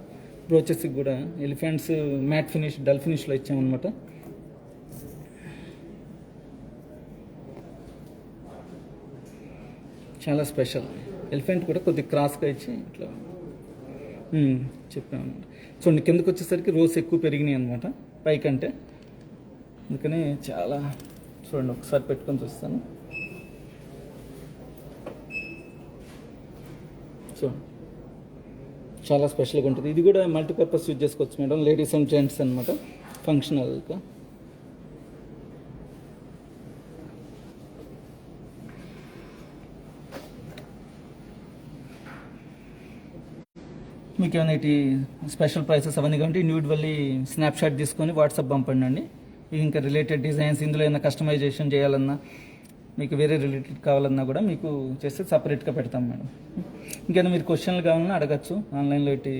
బ్రోచెస్కి కూడా ఎలిఫెంట్స్ మ్యాట్ ఫినిష్ డల్ ఫినిష్లో ఇచ్చామన్నమాట. చాలా స్పెషల్. ఎలిఫెంట్ కూడా కొద్దిగా క్రాస్గా ఇచ్చి ఇట్లా చెప్పామన్నమాట. చూడండి, కిందకు వచ్చేసరికి రోజ్ ఎక్కువ పెరిగినాయి అనమాట పైకంటే. అందుకని చాలా చూడండి, ఒకసారి పెట్టుకొని చూస్తాను. చూడండి, చాలా స్పెషల్గా ఉంటుంది. ఇది కూడా మల్టీపర్పస్ యూజ్ చేసుకోవచ్చు మేడం. లేడీస్ అండ్ జెంట్స్ అనమాట, ఫంక్షనల్గా. మీకు ఏమైనా ఇటు స్పెషల్ ప్రైసెస్ అవన్నీ కాబట్టి ఇండివిజువల్లీ స్నాప్షాట్ తీసుకొని వాట్సాప్ పంపండి అండి. ఇంకా రిలేటెడ్ డిజైన్స్, ఇందులో ఏమైనా కస్టమైజేషన్ చేయాలన్నా, మీకు వేరే రిలేటెడ్ కావాలన్నా కూడా మీకు చేస్తే సపరేట్గా పెడతాం మేడం. ఇంకేమైనా మీరు క్వశ్చన్లు కావాలన్నా అడగచ్చు. ఆన్లైన్లో ఇటు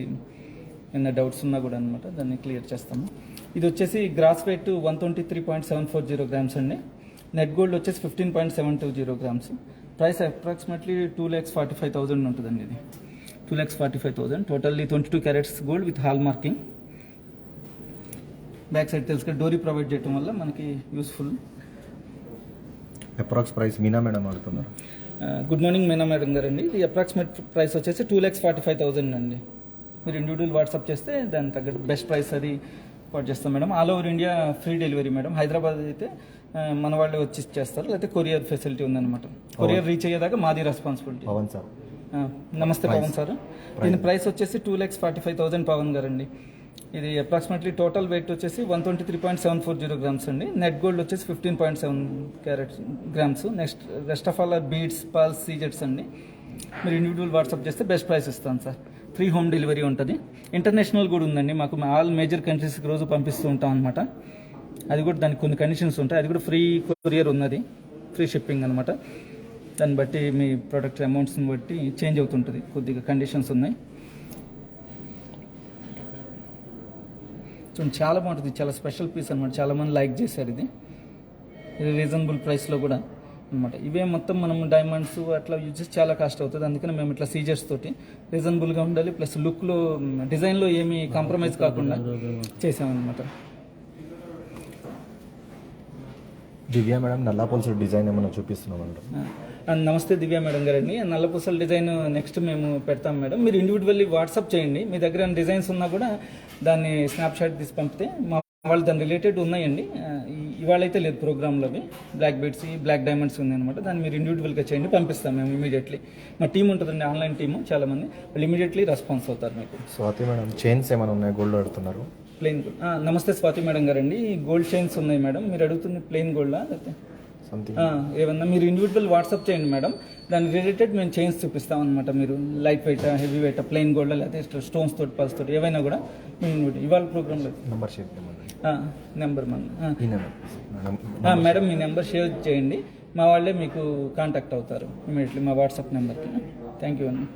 ఏమైనా డౌట్స్ ఉన్నా కూడా అనమాట, దాన్ని క్లియర్ చేస్తాము. ఇది వచ్చేసి గ్రాస్ వెయిట్ 123.740 గ్రామ్స్ అండి. నెట్ గోల్డ్ వచ్చేసి 15.720 గ్రామ్స్. ప్రైస్ అప్రాక్సిమేట్లీ 2,45,000 ఉంటుందండి. ఇది 2,45,000. Totally 22 carats gold with hall marking. Back side తెలుసు డోరీ ప్రొవైడ్ చేయడం వల్ల మనకి useful. Approx price Meena madam అడుగుతున్నారు. గుడ్ మార్నింగ్ మీనా మేడం గారు అండి. ఇది అప్రాక్సిమేట్ ప్రైస్ వచ్చేసి 2,45,000 అండి. మీరు ఇండివిజువల్ వాట్సాప్ చేస్తే దాని తగ్గట్టు బెస్ట్ ప్రైస్ అది వాట్ చేస్తాం madam. All over India free delivery madam. Hyderabad అయితే మన వాళ్ళే వచ్చి చేస్తారు, లేకపోతే కొరియర్ ఫెసిలిటీ ఉందన్నమాట. కొరియర్ రీచ్ అయ్యేదాకా మాది రెస్పాన్సిబిలిటీ. పవన్ సార్, నమస్తే పవన్ సార్. దీని ప్రైస్ వచ్చేసి 2,45,000 పవన్ గారు అండి. ఇది అప్రాక్సిమేట్లీ టోటల్ వెయిట్ వచ్చేసి 123.740 గ్రామ్స్ అండి. నెట్ గోల్డ్ వచ్చేసి 15.7 grams. Next rest of all beads, pearls, సీజెట్స్ అండి. మీరు ఇండివిజువల్ వాట్సాప్ చేస్తే బెస్ట్ ప్రైస్ ఇస్తాను సార్. ఫ్రీ హోమ్ డెలివరీ ఉంటుంది. ఇంటర్నేషనల్ కూడా ఉందండి. మాకు ఆల్ మేజర్ కంట్రీస్కి రోజు పంపిస్తూ ఉంటాం అనమాట. అది కూడా దానికి కొన్ని కండిషన్స్ ఉంటాయి. అది కూడా ఫ్రీ కొరియర్ ఉన్నది, ఫ్రీ షిప్పింగ్ అనమాట. దాన్ని బట్టి మీ ప్రోడక్ట్ అమౌంట్స్ని బట్టి చేంజ్ అవుతుంటుంది, కొద్దిగా కండిషన్స్ ఉన్నాయి. చూడండి, చాలా బాగుంటుంది. చాలా స్పెషల్ పీస్ అనమాట. చాలామంది లైక్ చేశారు ఇది. ఇది రీజనబుల్ ప్రైస్లో కూడా అనమాట. ఇవే మొత్తం మనం డైమండ్స్ అట్లా యూజ్ చేసి చాలా కాస్ట్ అవుతుంది. అందుకని మేము ఇట్లా సీజర్స్ తోటి రీజనబుల్గా ఉండాలి, ప్లస్ లుక్లో డిజైన్లో ఏమీ కాంప్రమైజ్ కాకుండా చేసామన్నమాట. దివ్య మేడం నల్లాపొలుసు డిజైన్ ఏమైనా చూపిస్తున్నామంటారు. నమస్తే దివ్య మేడం గారండి. నల్లపూసల డిజైన్ నెక్స్ట్ మేము పెడతాం మేడం. మీరు ఇండివిజువల్లీ వాట్సాప్ చేయండి. మీ దగ్గర డిజైన్స్ ఉన్నా కూడా దాన్ని స్నాప్షాట్ తీసి పంపితే మా వాళ్ళు దాని రిలేటెడ్ ఉన్నాయండి. ఇవాళ అయితే లేదు ప్రోగ్రాంలో. అవి బ్లాక్ బీడ్స్, బ్లాక్ డైమండ్స్ ఉన్నాయన్నమాట. దాన్ని మీరు ఇండివిజువల్గా చేయండి, పంపిస్తాం మేము ఇమీడియట్లీ. మా టీం ఉంటుందండి, ఆన్లైన్ టీము చాలామంది. వాళ్ళు ఇమీడియట్లీ రెస్పాన్స్ అవుతారు మీకు. స్వాతి మేడం చైన్స్ ఏమైనా ఉన్నాయి గోల్డ్ అడుగుతున్నారు. Plain gold. నమస్తే స్వాతి మేడం గారండి. గోల్డ్ చైన్స్ ఉన్నాయి మేడం. మీరు అడుగుతుంది ప్లెయిన్ గోల్డా లేకపోతే సంథింగ్. ఏమన్నా మీరు ఇండివిజువల్ వాట్సాప్ చేయండి మేడం, దాని రిలేటెడ్ మేము చైన్స్ చూపిస్తాం అనమాట. మీరు light weight, heavy weight, plain gold, లేకపోతే స్టోన్స్ తోటి, పల్స్ తోటి ఏవైనా కూడా మేము ఇవాళ ప్రోగ్రాంలో నెంబర్ షేర్ చేయమని. నెంబర్ మన ఈ నెంబర్ మేడం మీ నెంబర్ షేర్ చేయండి, మా వాళ్ళే మీకు కాంటాక్ట్ అవుతారు ఇమీడియట్లీ మా వాట్సాప్ నెంబర్కి. థ్యాంక్ యూ అండి.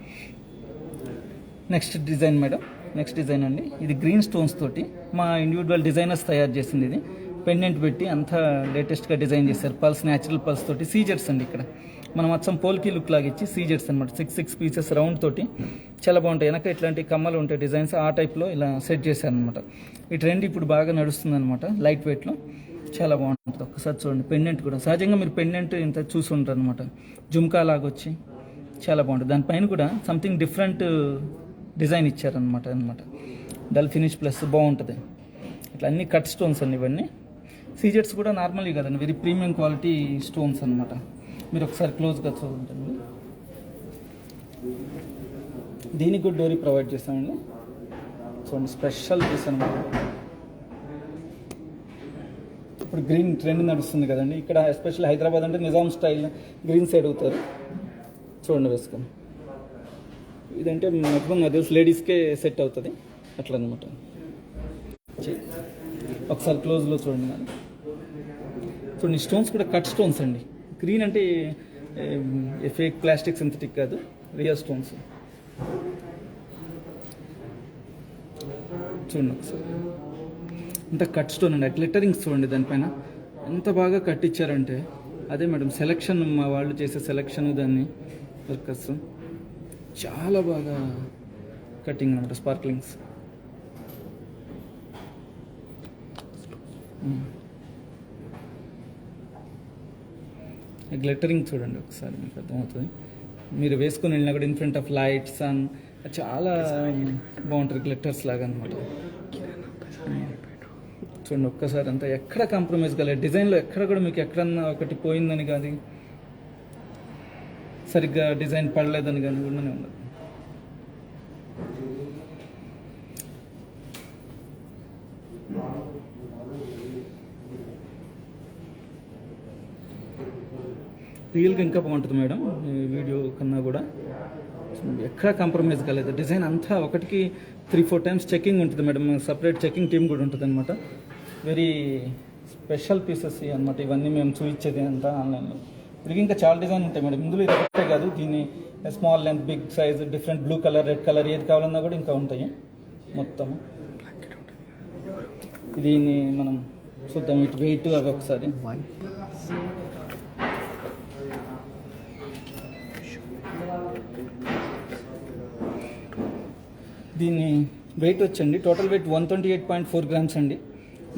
Next design madam, next design అండి. ఇది గ్రీన్ స్టోన్స్ తోటి మా ఇండివిజువల్ డిజైనర్స్ తయారు చేసింది. ఇది పెండెంట్ పెట్టి అంతా లేటెస్ట్గా డిజైన్ చేశారు. పల్స్, న్యాచురల్ పల్స్ తోటి సీజెట్స్ అండి. ఇక్కడ మనం మొత్తం పోల్కి లుక్ లాగా ఇచ్చి సీజెట్స్ అనమాట. 6 పీసెస్ రౌండ్ తోటి చాలా బాగుంటాయి. వెనక ఇట్లాంటి కమ్మలు ఉంటాయి డిజైన్స్, ఆ టైప్లో ఇలా సెట్ చేశారనమాట. ఈ ట్రెండ్ ఇప్పుడు బాగా నడుస్తుంది అనమాట. లైట్ వెయిట్లో చాలా బాగుంటుంది. ఒక్కసారి చూడండి. పెండెంట్ కూడా సహజంగా మీరు పెండెంట్ ఇంత చూసి ఉంటారు అనమాట. జుమ్కా లాగా వచ్చి చాలా బాగుంటుంది. దానిపైన కూడా సంథింగ్ డిఫరెంట్ డిజైన్ ఇచ్చారనమాట. డల్ ఫినిష్ ప్లస్ బాగుంటుంది. ఇట్లా అన్ని కట్ స్టోన్స్ అండి ఇవన్నీ. సీజెట్స్ కూడా నార్మల్గా కదండి, వెరీ ప్రీమియం క్వాలిటీ స్టోన్స్ అనమాట. మీరు ఒకసారి క్లోజ్గా చూడండి. దీనికి కూడా డోరీ ప్రొవైడ్ చేస్తామండి. చూడండి, స్పెషల్ పీస్ అనమాట. ఇప్పుడు గ్రీన్ ట్రెండ్ నడుస్తుంది కదండి, ఇక్కడ ఎస్పెషల్ హైదరాబాద్ అంటే నిజాం స్టైల్ గ్రీన్స్ అడుగుతారు. చూడండి వేసుకొని, ఇదంటే మొత్తం నాకు తెలిసి లేడీస్కే సెట్ అవుతుంది అట్లా అనమాట. ఒకసారి క్లోజ్లో చూడండి మేడం. చూడండి, స్టోన్స్ కూడా కట్ స్టోన్స్ అండి. గ్రీన్ అంటే ఫేక్ ప్లాస్టిక్ సింథటిక్ కాదు, రియల్ స్టోన్స్. చూడండి ఒకసారి, ఇంత కట్ స్టోన్ అండి. గ్లిటరింగ్స్ చూడండి దానిపైన ఎంత బాగా కట్టించారంటే అదే మేడం సెలెక్షన్, మా వాళ్ళు చేసే సెలెక్షన్, దాన్ని వర్కర్స్ చాలా బాగా కటింగ్ అనమాట. స్పార్క్లింగ్స్ గ్లిటరింగ్ చూడండి ఒకసారి, మీకు అర్థమవుతుంది. మీరు వేసుకొని వెళ్ళినా కూడా in front of light, sun చాలా బాగుంటుంది. గ్లిటర్స్ లాగా అనమాట. చూడండి ఒక్కసారి అంతా ఎక్కడ కాంప్రమైజ్ కాలేదు డిజైన్లో. ఎక్కడ కూడా మీకు ఎక్కడన్నా ఒకటి పోయిందని కానీ, సరిగ్గా డిజైన్ పడలేదని కానీ ఉండనే ఉండదు. రియల్గా ఇంకా బాగుంటుంది మేడం, ఈ వీడియో కన్నా కూడా. ఎక్కడ కాంప్రమైజ్ కాలేదు. డిజైన్ అంతా ఒకటికి 3-4 టైమ్స్ చెకింగ్ ఉంటుంది మేడం. సపరేట్ చెకింగ్ టీమ్ కూడా ఉంటుంది అనమాట. వెరీ స్పెషల్ పీసెస్ అనమాట ఇవన్నీ మేము చూపించేది అంతా ఆన్లైన్లో. ఇప్పుడు ఇంకా చాలా డిజైన్ ఉంటాయి మేడం. ఇందులో ఇది ఒకటే కాదు, దీన్ని small length, big size, different blue colour, red colour ఏది కావాలన్నా కూడా ఇంకా ఉంటాయి మొత్తం. దీన్ని మనం చూద్దాం, ఇటు వెయిట్ అవి ఒకసారి. దీన్ని వెయిట్ వచ్చండి, టోటల్ వెయిట్ 128.4 గ్రామ్స్ అండి.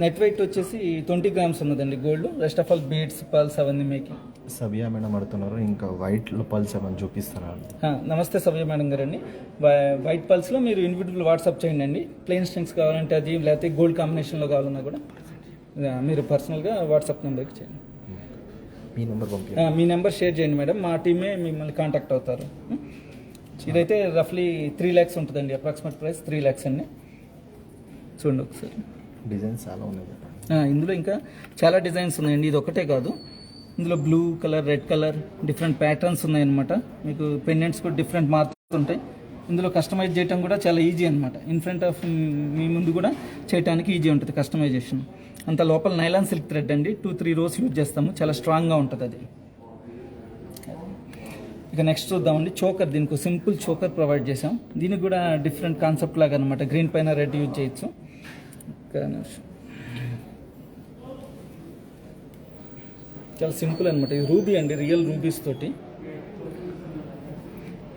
నెట్ వెయిట్ వచ్చేసి 20 గ్రామ్స్ ఉన్నదండి gold. Rest of all beads, pulse అవన్నీ మేకింగ్. సవ్య మేడం అడుగుతున్నారు, ఇంకా వైట్లో పల్స్ ఏమైనా చూపిస్తారా? నమస్తే సవ్య మేడం గారండి. వైట్ పల్స్లో మీరు ఇండివిజువల్ వాట్సాప్ చేయండి అండి. ప్లెయిన్ స్ట్రింగ్స్ కావాలంటే అది, లేకపోతే గోల్డ్ కాంబినేషన్లో కావాలన్నా కూడా మీరు పర్సనల్గా వాట్సాప్ నెంబర్కి చేయండి. మీ నెంబర్ షేర్ చేయండి మేడం, మా టీమే మిమ్మల్ని కాంటాక్ట్ అవుతారు. ఇదైతే రఫ్లీ 3 lakhs ఉంటుందండి. అప్రాక్సిమేట్ ప్రైస్ 3 lakhs అండి. చూడండి ఒకసారి. డిజైన్స్ చాలా ఉన్నాయి. ఇందులో ఇంకా చాలా డిజైన్స్ ఉన్నాయండి, ఇది ఒకటే కాదు. ఇందులో blue colour, red colour, different patterns ఉన్నాయన్నమాట. మీకు పెండెంట్స్ కూడా డిఫరెంట్ మారుతుంటాయి. ఇందులో కస్టమైజ్ చేయడం కూడా చాలా ఈజీ అనమాట. ఇన్ ఫ్రంట్ ఆఫ్ మీ ముందు కూడా చేయడానికి ఈజీ ఉంటుంది కస్టమైజేషన్. అంత లోపల నైలాన్ సిల్క్ థ్రెడ్ అండి. 2-3 rows యూజ్ చేస్తాము, చాలా స్ట్రాంగ్గా ఉంటుంది అది. ఇక నెక్స్ట్ చూద్దామండి. చోకర్, దీనికి సింపుల్ చోకర్ ప్రొవైడ్ చేసాం. దీనికి కూడా డిఫరెంట్ కాన్సెప్ట్ లాగా అనమాట. గ్రీన్ పైన రెడ్ యూజ్ చేయొచ్చు. చాలా సింపుల్ అనమాట. ఇది రూబీ అండి, రియల్ రూబీస్ తోటి.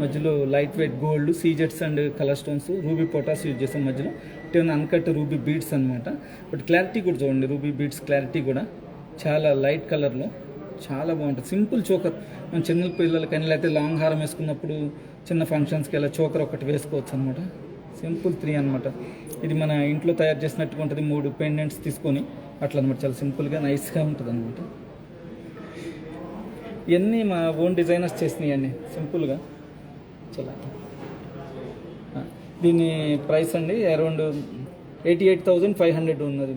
మధ్యలో లైట్ వెయిట్ గోల్డ్, సీజెట్స్ అండ్ కలర్ స్టోన్స్, రూబీ పొటాస్ యూజ్ చేసాం మధ్యలో. ఇటు అన్కట్ రూబీ బీడ్స్ అనమాట. బట్ క్లారిటీ కూడా చూడండి, రూబీ బీడ్స్ క్లారిటీ కూడా చాలా లైట్ కలర్లో చాలా బాగుంటుంది. సింపుల్ చోకర్, మనం చిన్న పిల్లలకైనా లేకపోతే లాంగ్ హారం వేసుకున్నప్పుడు చిన్న ఫంక్షన్స్కి ఇలా చోకర్ ఒకటి వేసుకోవచ్చు అనమాట. సింపుల్ 3 అనమాట. ఇది మన ఇంట్లో తయారు చేసినట్టుగా ఉంటుంది. 3 పెండెంట్స్ తీసుకొని అట్లా అనమాట. చాలా సింపుల్గా నైస్గా ఉంటుంది అనమాట. ఇవన్నీ మా ఓన్ డిజైనర్స్ చేసినాయండి సింపుల్గా చాలా. దీని ప్రైస్ అండి అరౌండ్ 88,500 ఉన్నది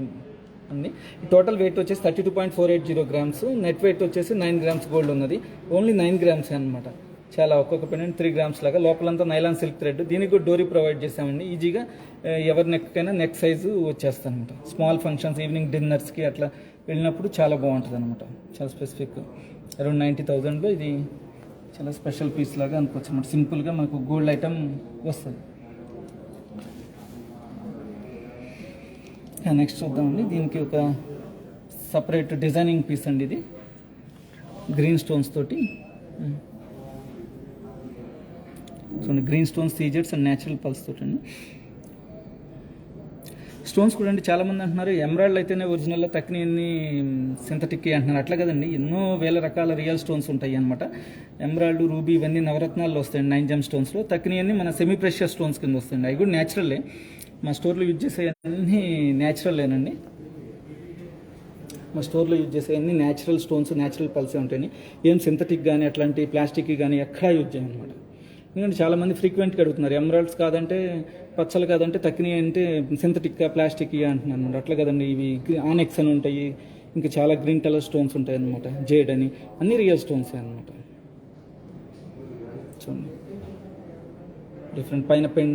అన్ని. టోటల్ వెయిట్ వచ్చేసి 32.480 గ్రామ్స్, నెట్ వెయిట్ వచ్చేసి 9 గ్రామ్స్ గోల్డ్ ఉన్నది. ఓన్లీ 9 గ్రామ్స్ అనమాట. చాలా ఒక్కొక్క పెండెంట్ 3 గ్రామ్స్ లాగా, లోపలంతా నైలాన్ సిల్క్ థ్రెడ్. దీనికి కూడా డోరీ ప్రొవైడ్ చేసామండి. ఈజీగా ఎవరి నెక్కైనా నెక్ సైజు వచ్చేస్తుంది అనమాట. స్మాల్ ఫంక్షన్స్, ఈవినింగ్ డిన్నర్స్కి అట్లా వెళ్ళినప్పుడు చాలా బాగుంటుంది అనమాట. చాలా స్పెసిఫిక్. అరౌండ్ 90,000లో ఇది చాలా స్పెషల్ పీస్ లాగా అనుకోవచ్చు అనమాట. సింపుల్గా మనకు గోల్డ్ ఐటమ్ వస్తుంది. నెక్స్ట్ చూద్దామండి. దీనికి ఒక సపరేట్ డిజైనింగ్ పీస్ అండి. ఇది గ్రీన్ స్టోన్స్ తోటి చూడండి. గ్రీన్ స్టోన్స్, సీజెడ్స్ అండ్ న్యాచురల్ పల్స్ తోటి అండి. స్టోన్స్ కూడా అండి చాలామంది అంటున్నారు ఎమరాల్డ్ అయితేనే ఒరిజినల్, తక్కినన్ని సింథటిక్ అంటున్నారు. అట్లా కదండి, ఎన్నో వేల రకాల రియల్ స్టోన్స్ ఉంటాయి అనమాట. ఎమరాల్డ్, రూబీ ఇవన్నీ నవరత్నాల్లో వస్తాయండి 9 జెమ్ స్టోన్స్లో. తక్కినవన్నీ మన సెమీ ప్రెషియస్ స్టోన్స్ కింద వస్తాయండి. అవి కూడా న్యాచురల్లే. మా స్టోర్లో యూజ్ చేసే అన్నీ న్యాచురల్లేనండి. మా స్టోర్లో యూజ్ చేసే అన్ని న్యాచురల్ స్టోన్స్, న్యాచురల్ పల్సే ఉంటాయి. ఏం సింథటిక్ కానీ అట్లాంటి ప్లాస్టిక్ కానీ ఎక్కడా యూజ్ చేయమన్నమాట. ఎందుకంటే చాలామంది ఫ్రీక్వెంట్గా అడుగుతున్నారు, ఎమరాల్డ్స్ కాదంటే, పచ్చలు కాదంటే తక్కినవి అంటే సింథటిక్గా, ప్లాస్టిక్ అంటున్నారు అనమాట. అట్లా కదండి, ఇవి ఆనెక్స్ అని ఉంటాయి, ఇంకా చాలా గ్రీన్ కలర్ స్టోన్స్ ఉంటాయి అనమాట. జేడ్ అని, అన్ని రియల్ స్టోన్సే అనమాట. చూడండి, డిఫరెంట్ పైన పెన్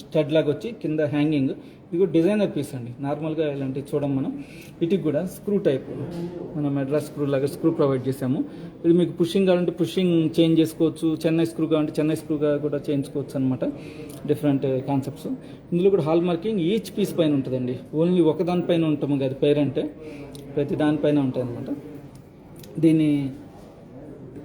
స్టడ్ లాగా వచ్చి కింద హ్యాంగింగ్. ఇది కూడా డిజైనర్ పీస్ అండి. నార్మల్గా ఇలాంటివి చూడం మనం. వీటికి కూడా స్క్రూ టైప్, మనం మెడ్రాస్ స్క్రూ లాగా స్క్రూ ప్రొవైడ్ చేసాము. ఇది మీకు పుషింగ్ కావాలంటే పుషింగ్ చేంజ్ చేసుకోవచ్చు, చెన్నై స్క్రూ కావాలంటే చెన్నై స్క్రూగా కూడా చేయించుకోవచ్చు అనమాట. Different concepts. ఇందులో కూడా హాల్ మార్కింగ్ ఈచ్ పీస్ పైన ఉంటుందండి. ఓన్లీ ఒకదానిపైన ఉంటాము కదా పేరు అంటే, ప్రతి దానిపైన ఉంటాయి అనమాట. దీని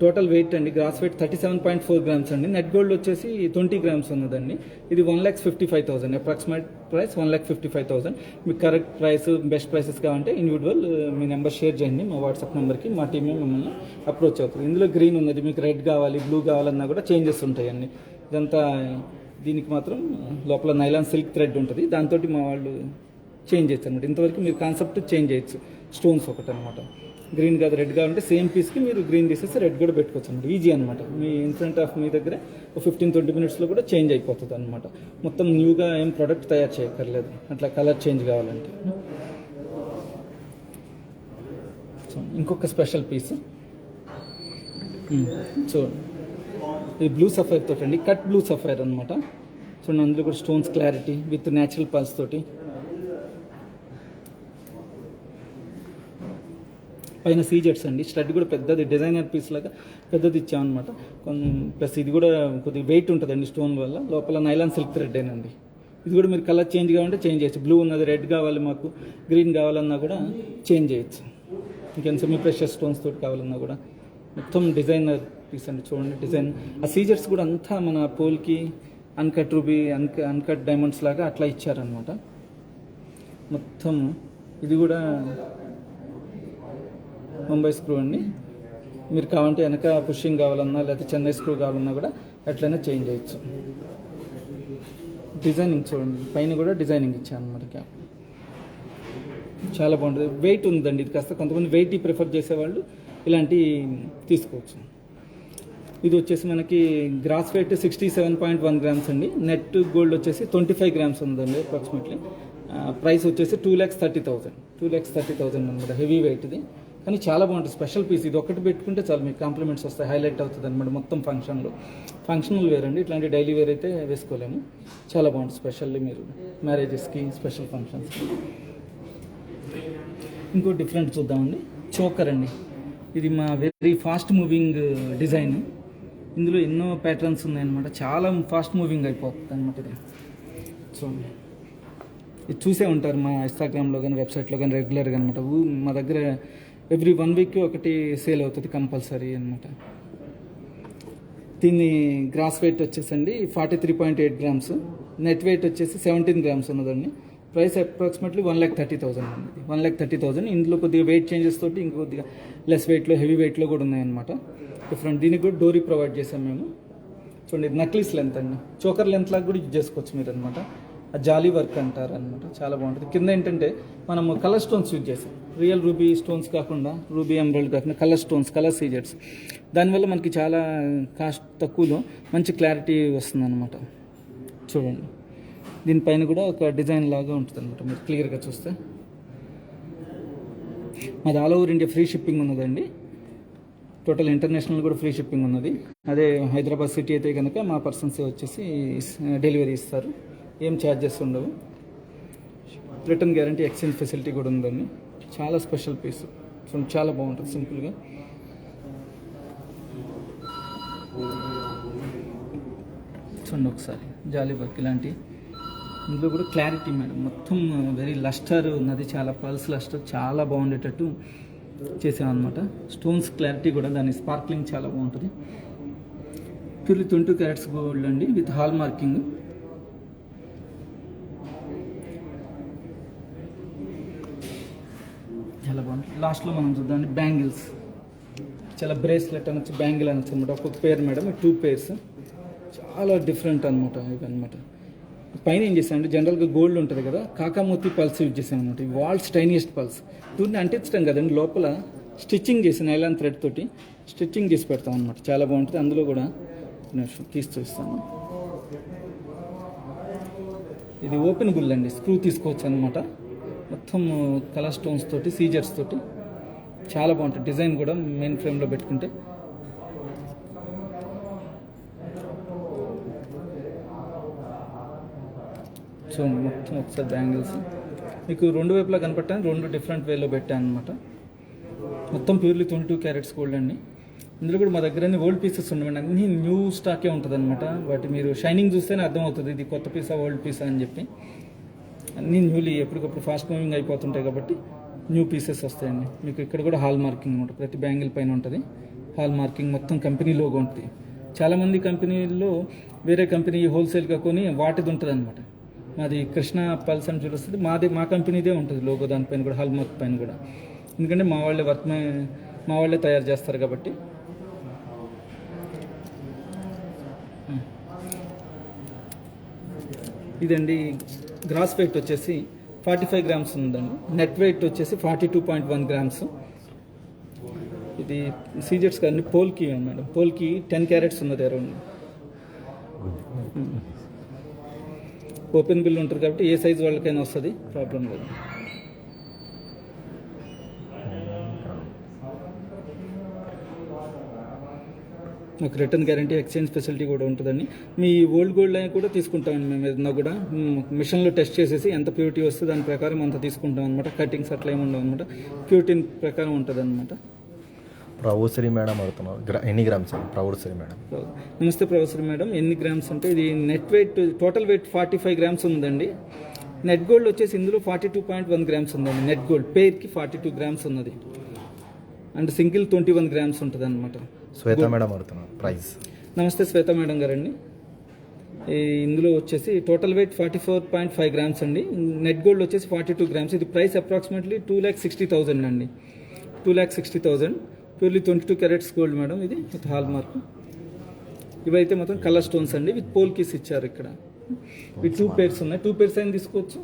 టోటల్ వెయిట్ అండి, గ్రాస్ వెయిట్ 37.4 గ్రామ్స్ అండి. నెట్ గోల్డ్ వచ్చేసి 20 గ్రామ్స్ ఉన్నదండి. ఇది 1,55,000. Approximate price 1,55,000. మీకు కరెక్ట్ ప్రైస్, బెస్ట్ ప్రైసెస్ కావాలంటే ఇండివిజువల్ మీ నెంబర్ షేర్ చేయండి మా వాట్సాప్ నెంబర్కి. మా టీమే మిమ్మల్ని అప్రోచ్ అవుతుంది. ఇందులో గ్రీన్ ఉన్నది, మీకు రెడ్ కావాలి, బ్లూ కావాలన్నా కూడా చేంజెస్ ఉంటాయండి. ఇదంతా దీనికి మాత్రం లోపల నైలాన్ సిల్క్ థ్రెడ్ ఉంటుంది, దాంతో మా వాళ్ళు చేంజ్ చేయొచ్చు అనమాట. ఇంతవరకు మీరు కాన్సెప్ట్ చేంజ్ చేయొచ్చు. స్టోన్స్ ఒకటి అనమాట. గ్రీన్ కాదు రెడ్ కావాలంటే సేమ్ పీస్కి మీరు గ్రీన్ తీసేసి రెడ్ కూడా పెట్టుకోవచ్చు అనమాట. ఈజీ అనమాట. మీ ఇన్ఫ్రంట్ ఆఫ్ మీ దగ్గర 15-20 మినిట్స్లో కూడా చేంజ్ అయిపోతుంది అనమాట. మొత్తం న్యూగా ఏం ప్రోడక్ట్ తయారు చేయక్కర్లేదు అట్లా కలర్ చేంజ్ కావాలంటే. సో ఇంకొక స్పెషల్ పీస్ చూడండి. ఇది బ్లూ సఫైర్ తోటి అండి, కట్ బ్లూ సఫైర్ అనమాట. చూడండి, అందులో కూడా stones clarity with natural pearls తోటి. పైన సీజెట్స్ అండి. స్టడ్ కూడా పెద్దది, డిజైనర్ పీస్ లాగా పెద్దది ఇచ్చామన్నమాట. ప్లస్ ఇది కూడా కొద్దిగా వెయిట్ ఉంటుందండి స్టోన్ వల్ల. లోపల నైలాన్ సిల్క్ థ్రెడ్ ఏనండి. ఇది కూడా మీరు కలర్ చేంజ్ కావాలంటే చేంజ్ చేయొచ్చు. బ్లూ ఉన్నది, రెడ్ కావాలి మాకు, గ్రీన్ కావాలన్నా కూడా చేంజ్ చేయొచ్చు. ఇంకేం సెమీ ప్రెషియస్ స్టోన్స్ తోటి కావాలన్నా కూడా. మొత్తం డిజైనర్ పీస్ అండి. చూడండి డిజైన్. ఆ సీజెట్స్ కూడా అంతా మన పోల్కి అన్కట్ రూబీ, అన్కట్ డైమండ్స్ లాగా అట్లా ఇచ్చారనమాట మొత్తం. ఇది కూడా ముంబై స్క్రూ అండి. మీరు కావాలంటే వెనక పుషింగ్ కావాలన్నా లేకపోతే చెన్నై స్క్రూ కావాలన్నా కూడా అట్లనే చేంజ్ చేయొచ్చు. డిజైనింగ్ చూడండి, పైన కూడా డిజైనింగ్ ఇచ్చాను అనమాట. క్యాప్ చాలా బాగుంటుంది. వెయిట్ ఉందండి ఇది కాస్త. కొంతమంది వెయిట్ ప్రిఫర్ చేసేవాళ్ళు ఇలాంటివి తీసుకోవచ్చు. ఇది వచ్చేసి మనకి గ్రాస్ వెయిట్ 67.1 గ్రామ్స్ అండి. నెట్ గోల్డ్ వచ్చేసి 25 గ్రామ్స్ ఉందండి అప్రాక్సిమేట్లీ. ప్రైస్ వచ్చేసి 2,30,000. 2,30,000 అనమాట. హెవీ వెయిట్ ఇది, కానీ చాలా బాగుంటుంది. Special piece. ఇది ఒకటి పెట్టుకుంటే చాలు మీకు కాంప్లిమెంట్స్ వస్తాయి, హైలైట్ అవుతుంది అనమాట మొత్తం ఫంక్షనల్ వేర్ అండి. ఇట్లాంటి డైలీ వేర్ అయితే వేసుకోలేము. చాలా బాగుంటుంది. స్పెషల్లీ మీరు మ్యారేజెస్కి, స్పెషల్ ఫంక్షన్స్కి. ఇంకో డిఫరెంట్ చూద్దామండి. చోకర్ అండి. ఇది మా వెరీ ఫాస్ట్ మూవింగ్ డిజైన్. ఇందులో ఎన్నో ప్యాటర్న్స్ ఉన్నాయన్నమాట. చాలా ఫాస్ట్ మూవింగ్ అయిపోతుంది అనమాట ఇది. చూడండి, ఇది చూసే ఉంటారు మా ఇన్స్టాగ్రామ్లో కానీ, వెబ్సైట్లో కానీ రెగ్యులర్గా అనమాట. మా దగ్గర ఎవ్రీ 1 వీక్ ఒకటి సేల్ అవుతుంది కంపల్సరీ అనమాట. దీన్ని గ్రాస్ వెయిట్ వచ్చేసండి 43.8 గ్రామ్స్. నెట్ వెయిట్ వచ్చేసి 17 గ్రామ్స్ ఉన్నదండి. ప్రైస్ అప్రాక్సిమేట్లీ 1,30,000 అండి. 1,30,000. ఇందులో కొద్దిగా వెయిట్ చేంజెస్ తోటి ఇంకొద్దిగా లెస్ వెయిట్లో, హెవీ వెయిట్లో కూడా ఉన్నాయన్నమాట. డిఫరెంట్. దీనికి కూడా డోరీ ప్రొవైడ్ చేసాం మేము. చూడండి, నక్లీస్ లెంత్ అండి. చోకర్ లెంత్ లాగా కూడా యూజ్ చేసుకోవచ్చు మీరు అనమాట. ఆ జాలీ వర్క్ అంటారు అనమాట. చాలా బాగుంటుంది. కింద ఏంటంటే మనము కలర్ స్టోన్స్ యూజ్ చేసాం. రియల్ రూబీ స్టోన్స్ కాకుండా, రూబీ ఎమరాల్డ్ కాకుండా కలర్ స్టోన్స్, కలర్ సీజెట్స్. దానివల్ల మనకి చాలా కాస్ట్ తక్కువలో మంచి క్లారిటీ వస్తుంది అనమాట. చూడండి, దీనిపైన కూడా ఒక డిజైన్ లాగా ఉంటుంది అనమాట. మీరు క్లియర్గా చూస్తే మాది all over India free shipping ఉన్నదండి. టోటల్ ఇంటర్నేషనల్ కూడా ఫ్రీ షిప్పింగ్ ఉన్నది. అదే హైదరాబాద్ సిటీ అయితే కనుక మా పర్సన్స్ వచ్చేసి డెలివరీ ఇస్తారు, ఏం ఛార్జెస్ ఉండవు. రిటర్న్ గ్యారంటీ, ఎక్స్చేంజ్ ఫెసిలిటీ కూడా ఉందండి. చాలా స్పెషల్ పీస్, చాలా బాగుంటుంది సింపుల్గా. చూడండి ఒకసారి జాలీ వర్క్ ఇలాంటి. ఇందులో కూడా క్లారిటీ మేడం, మొత్తం వెరీ లస్టర్ ఉన్నది, చాలా పల్స్ లస్టర్ చాలా బాగుండేటట్టు చేసామన్నమాట. స్టోన్స్ క్లారిటీ కూడా, దాని స్పార్క్లింగ్ చాలా బాగుంటుంది. ప్యూర్లీ 22 క్యారెట్స్ గోల్డ్ అండి, విత్ హాల్ మార్కింగ్. చాలా బాగుంటుంది. లాస్ట్లో మనం చూద్దాం బ్యాంగిల్స్, చాలా బ్రేస్లెట్ అనొచ్చు, బ్యాంగిల్ అనొచ్చు అనమాట. ఒక్కొక్క పేర్ మేడం, 2 pairs, చాలా డిఫరెంట్ అనమాట. ఇవి అనమాట. పైన ఏం చేసామంటే జనరల్గా గోల్డ్ ఉంటుంది కదా, కాకామోతి పల్స్ యూజ్ చేసాం అనమాట. ఈ వాల్స్ టైనియస్ట్ పల్స్ టూర్ని అంటించడం కదండి, లోపల స్టిచ్చింగ్ చేసి నైలాన్ థ్రెడ్ తోటి స్టిచ్చింగ్ చేసి పెడతాం అనమాట. చాలా బాగుంటుంది. అందులో కూడా కీస్ చూస్తాను. ఇది ఓపెన్ బుల్ అండి, స్క్రూ తీసుకోవచ్చు అనమాట. మొత్తం కలర్ స్టోన్స్ తోటి, సీజర్స్ తోటి చాలా బాగుంటుంది. డిజైన్ కూడా మెయిన్ ఫ్రేమ్లో పెట్టుకుంటే చూడండి. మొత్తం ఒకసారి బ్యాంగిల్స్ మీకు 2 వైపులా కనపట్టాను, 2 డిఫరెంట్ వేలో పెట్టాను అనమాట. మొత్తం ప్యూర్లీ 22 క్యారెట్స్ గోల్డ్ అండి. ఇందులో కూడా మా దగ్గర అన్ని ఓల్డ్ పీసెస్ ఉండవండి, అన్ని న్యూ స్టాకే ఉంటుంది అనమాట. వాటి మీరు షైనింగ్ చూస్తేనే అర్థమవుతుంది ఇది కొత్త పీసా ఓల్డ్ పీసా అని చెప్పి. అన్నీ న్యూలీ ఎప్పటికప్పుడు ఫాస్ట్ మూవింగ్ అయిపోతుంటాయి కాబట్టి న్యూ పీసెస్ వస్తాయండి. మీకు ఇక్కడ కూడా హాల్ మార్కింగ్ ఉంటుంది, ప్రతి బ్యాంగిల్ పైన ఉంటుంది హాల్ మార్కింగ్. మొత్తం కంపెనీ లోగో ఉంటుంది. చాలామంది కంపెనీల్లో వేరే కంపెనీ హోల్సేల్గా కొని వాటిది ఉంటుంది అనమాట. మాది కృష్ణ పల్స్ అని చూపిస్తుంది, మా కంపెనీదే ఉంటుంది లోగో దానిపైన కూడా, హాల్ మార్క్ పైన కూడా. ఎందుకంటే మా వాళ్ళే తయారు చేస్తారు కాబట్టి. ఇదండి గ్రాస్ వెయిట్ వచ్చేసి 45 గ్రామ్స్ ఉందండి. నెట్ వెయిట్ వచ్చేసి 42.1 గ్రామ్స్. ఇది సీజెట్స్ కానీ పోల్కి మేడం, పోల్కి 10 క్యారెట్స్ ఉన్నది అరౌండ్. ఓపెన్ బిల్ ఉంటుంది కాబట్టి ఏ సైజ్ వాళ్ళకైనా వస్తుంది, ప్రాబ్లం లేదు. నాకు రిటర్న్ గ్యారంటీ, ఎక్స్చేంజ్ ఫెసిలిటీ కూడా ఉంటుందండి. మీ ఓల్డ్ గోల్డ్ అయినా కూడా తీసుకుంటామండి మేము. ఏదన్నా కూడా మిషన్లో టెస్ట్ చేసేసి ఎంత ప్యూరిటీ వస్తే దాని ప్రకారం అంత తీసుకుంటాం అనమాట. కటింగ్స్ అట్లా ఏమి ఉండవు అనమాట, ప్యూరిటీ ప్రకారం ఉంటుంది అనమాట. ప్రవోసరీ మేడం అడుగుతున్నాం, ఎన్ని గ్రామ్స్ ప్రవోసరీ మేడం? నమస్తే ప్రవోసరీ మేడం. ఎన్ని గ్రామ్స్ అంటే ఇది net weight, total weight 45 grams ఉందండి. నెట్ గోల్డ్ వచ్చేసి ఇందులో 42.1 గ్రామ్స్ ఉందండి. నెట్ గోల్డ్ పేర్కి 42 గ్రామ్స్ ఉన్నది. అండ్ సింగిల్ 21 గ్రామ్స్ ఉంటుంది అనమాట. శ్వేత మేడం అడుగుతున్నాం ప్రైస్. నమస్తే శ్వేత మేడం గారండి. ఇందులో వచ్చేసి టోటల్ వెయిట్ 44.5 గ్రామ్స్ అండి. నెట్ గోల్డ్ వచ్చేసి 42 గ్రామ్స్. ఇది ప్రైస్ అప్రాక్సిమేట్లీ 2,60,000 అండి. 2,60,000. Purely 22 carats gold madam. ఇది విత్ హాల్ మార్క్. ఇవైతే మొత్తం కలర్ స్టోన్స్ అండి, విత్ పోల్ కీస్ ఇచ్చారు ఇక్కడ. ఇవి 2 pairs ఉన్నాయి. 2 pairs అయినా తీసుకోవచ్చు,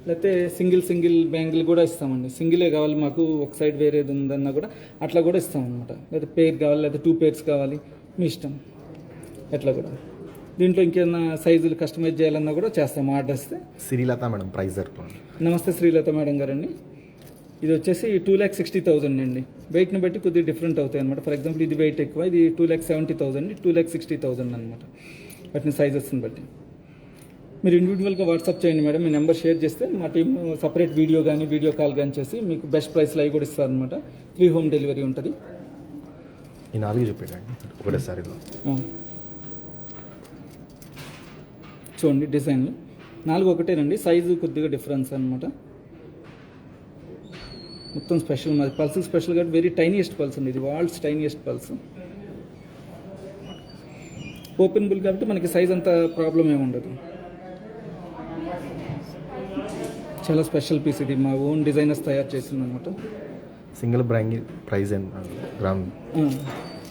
లేకపోతే సింగిల్ బ్యాంగిల్ కూడా ఇస్తామండి. సింగిలే కావాలి మాకు, ఒక సైడ్ వేరేది ఉందన్నా కూడా అట్లా కూడా ఇస్తామన్నమాట. లేకపోతే పేర్ కావాలి, లేకపోతే 2 pairs కావాలి, మీ ఇష్టం. అట్లా కూడా దీంట్లో ఇంకేమైనా సైజులు కస్టమైజ్ చేయాలన్నా కూడా చేస్తాము ఆర్డర్ ఇస్తే. శ్రీలత మేడం ప్రైస్ నమస్తే శ్రీలత మేడం గారండి. ఇది వచ్చేసి 2,60,000 అండి. వెయిట్ని బట్టి కొద్దిగా డిఫరెంట్ అవుతాయి అనమాట. ఫర్ ఎగ్జాంపుల్ ఇది వెయిట్ ఎక్కువ, ఇది 2,70,000, 2,60,000 అనమాట. వాటిని సైజెస్ని బట్టి మీరు ఇండివిజువల్గా వాట్సాప్ చేయండి మేడం. మీ నెంబర్ షేర్ చేస్తే మా టీం సపరేట్ వీడియో కాల్ కానీ చేసి మీకు బెస్ట్ ప్రైస్లో అవి కూడా ఇస్తారు అనమాట. ఫ్రీ హోమ్ డెలివరీ ఉంటుంది. ఈ 4 చూపించండి ఒకటేసారిలో. చూడండి డిజైన్లు 4 ఒకటేనండి, సైజు కొద్దిగా డిఫరెన్స్ అనమాట. మొత్తం స్పెషల్, మాది పల్స్ స్పెషల్ కాబట్టి వెరీ టైనియస్ట్ పల్స్ అండి. ఇది వాల్స్ టైనియస్ట్ పల్స్. ఓపెన్ బుల్ కాబట్టి మనకి సైజ్ అంత ప్రాబ్లం ఏమి ఉండదు. చాలా స్పెషల్ పీస్ ఇది, మా ఓన్ డిజైనర్స్ తయారు చేసింది అనమాట. సింగిల్ బ్యాంగిల్ ప్రైస్ ఎంత గ్రామ్?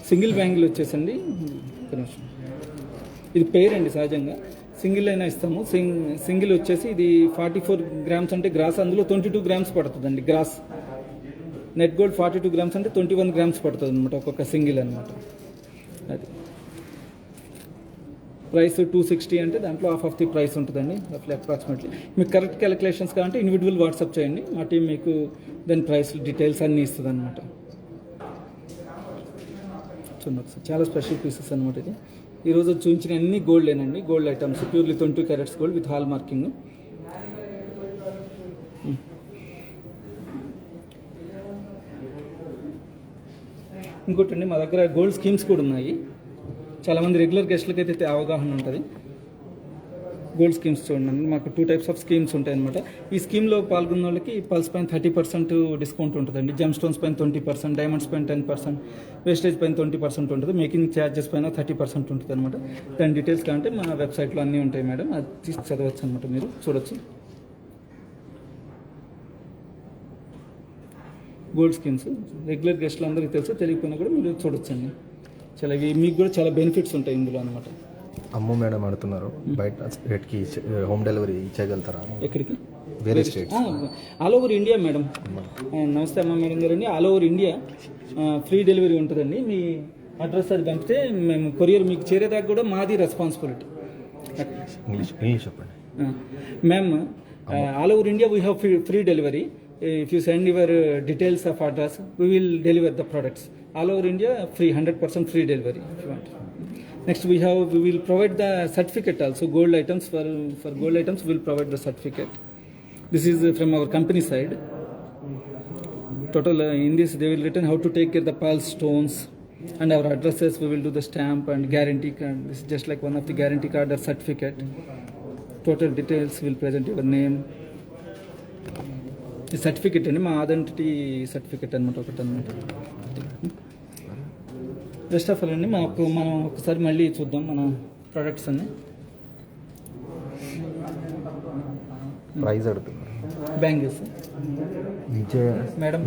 సింగిల్ బ్యాంగిల్ వచ్చేసండి, ఇది పేర్ అండి. సహజంగా సింగిల్ అయినా ఇస్తాము. సింగిల్ వచ్చేసి ఇది 44 గ్రామ్స్ అంటే గ్రాస్, అందులో 22 గ్రామ్స్ పడుతుందండి గ్రాస్. నెట్ గోల్డ్ 42 గ్రామ్స్ అంటే 21 గ్రామ్స్ పడుతుంది అనమాట ఒక్కొక్క సింగిల్ అనమాట. అది ప్రైస్ 260 అంటే దాంట్లో హాఫ్ ఆఫ్ ది ప్రైస్ ఉంటుందండి రఫ్లీ అప్రాక్సిమేట్లీ. మీకు కరెక్ట్ క్యాలిక్యులేషన్స్ కావాలంటే ఇండివిజువల్ వాట్సాప్ చేయండి, మా టీం మీకు దాని ప్రైస్ డీటెయిల్స్ అన్నీ ఇస్తుంది అనమాట. చూడండి సార్, చాలా స్పెషల్ పీసెస్ అనమాట ఇది. ఈరోజు చూపించిన అన్ని గోల్డేనండి, gold items, purely 22 carats gold with hallmarking. ఇంకోటండి, మా దగ్గర గోల్డ్ స్కీమ్స్ కూడా ఉన్నాయి. చాలామంది రెగ్యులర్ గెస్ట్లకి అయితే అవగాహన ఉంటుంది. గోల్డ్ స్కీమ్స్ చూడండి, మాకు 2 టైప్స్ ఆఫ్ స్కీమ్స్ ఉంటాయి అనమాట. ఈ స్కీమ్లో పాల్గొన్న వాళ్ళకి పల్స్ పైన 30% డిస్కౌంట్ ఉంటుందండి, జెమ్ స్టోన్స్ పైన 20%, డైమండ్స్ పైన 10%, వేస్టేజ్ పైన 20% ఉంటుంది, మేకింగ్ ఛార్జెస్ పైన 30% ఉంటుంది అనమాట. దాని డీటెయిల్స్ కావాలంటే మా వెబ్సైట్లో అన్నీ ఉంటాయి మేడం, అది తీసి చదవచ్చు అనమాట, మీరు చూడొచ్చు. గోల్డ్ స్కీమ్స్ రెగ్యులర్ గెస్ట్లు అందరికీ తెలుసు, తెలియకపోయినా కూడా మీరు చూడొచ్చండి. చాలా మీకు కూడా చాలా బెనిఫిట్స్ ఉంటాయి ఇందులో అనమాట. అమ్ము మేడం అడుగుతున్నారు, బయట రేట్కి హోమ్ డెలివరీ ఇచ్చేయగలుగుతారా? ఎక్కడికి? వేరే states, all over India madam. నమస్తే అమ్మ మేడం గారండి, all over India free delivery ఉంటుందండి. మీ అడ్రస్ అది పంపితే మేము కొరియర్ మీకు చేరేదాకా కూడా మాది రెస్పాన్సిబిలిటీ. ఇంగ్లీష్ చెప్పండి. Ma'am, all over India we have free delivery. If you send your details of address, we will deliver the products. All over India, free, 100% free delivery if you want. Next, we will provide the certificate also. Gold items, for gold items, we will provide the certificate. This is from our company side. Total in this, they will written how to take care of the pearl stones and our addresses. We will do the stamp and guarantee card. This is just like one of the guarantee card or certificate. Total details will present your name. ఈ certificate అండి, మా identity certificate అనమాట, ఒకటి అనమాట. Best of all అండి. మనం ఒకసారి మళ్ళీ చూద్దాం మన ప్రోడక్ట్స్ అన్ని. ప్రైస్ అడుగుతున్నారు. బ్యాంగిల్స్ మేడం,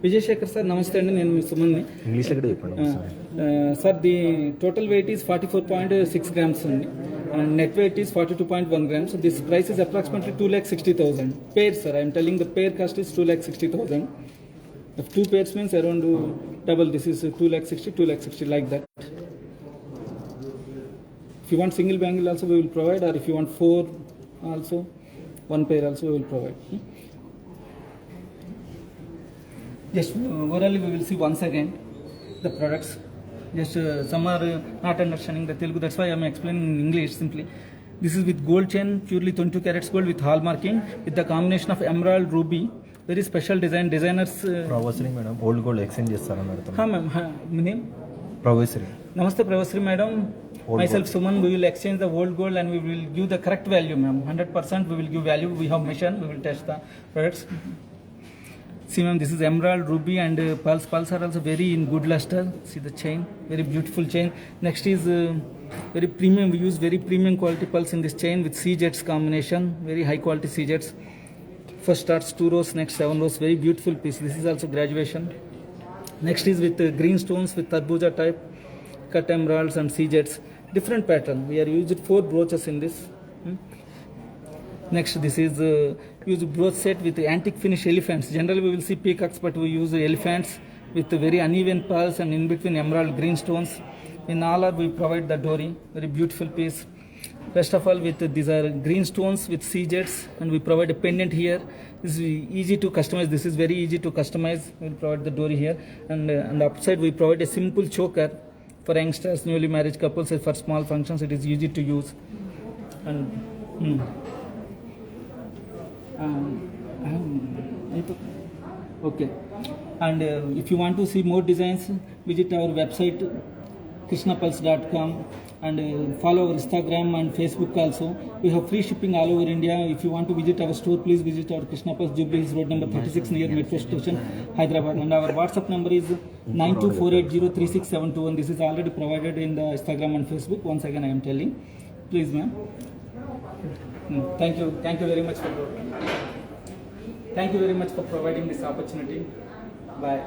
విజయశేఖర్ సార్, నమస్తే అండి, నేను మీ సుమన్ని. ఇంగ్లీష్లో కూడా చెప్పండి sir. The total weight is 44.6 grams అండి, and net weight is 42.1 grams. So this price is approximately 2,60,000 pair, sir. I am telling the pair cost is 2,60,000. If 2 pairs means around double, this is 2,60 like that. If you want single bangle also we will provide, or if you want 4 also, 1 pair also we will provide. Just orally we will see once again the products. Just some are not understanding the Telugu, that's why I am explaining in English simply. This is with gold chain, purely 22 carats gold with hall marking, with the combination of emerald, ruby, very special design. Designers Pravasri madam, old gold exchange chestarani adutha. Ha ma'am, me name? Pravasri. Namaste Pravasri madam. Myself Suman, we will exchange the old gold and we will give the correct value ma'am. 100% we will give value. We have mission, we will test the products. See ma'am, this is emerald, ruby and pearls. Pearls are also very in good luster. See the chain, very beautiful chain. Next is very premium. We use very premium quality pearls in this chain with C-jets combination. Very high quality C-jets. First starts 2 rows, next 7 rows. Very beautiful piece. This is also graduation. Next is with green stones with tarbuja type, cut emeralds and C-jets. Different pattern. We are using 4 brooches in this. Next, this is use brooch set with antique finish elephants. Generally, we will see peacocks, but we use elephants with very uneven pearls and in between emerald green stones. In all, we provide the dory, very beautiful piece. First of all, with these are green stones with C-jets, and we provide a pendant here. This is easy to customize. This is very easy to customize. We will provide the dory here, and upside we provide a simple choker for youngsters, newly married couples, for small functions. It is easy to use. And okay, and if you want to see more designs, visit our website krishnapulse.com and follow our Instagram and Facebook also. We have free shipping all over India. If you want to visit our store, please visit our Krishna Pulse, Jubilee Hills Road number 36 near Metro Station, Hyderabad. And our WhatsApp number is 9248036721. This is already provided in the Instagram and Facebook. Once again I am telling, please ma'am. Thank you very much for providing this opportunity. Bye.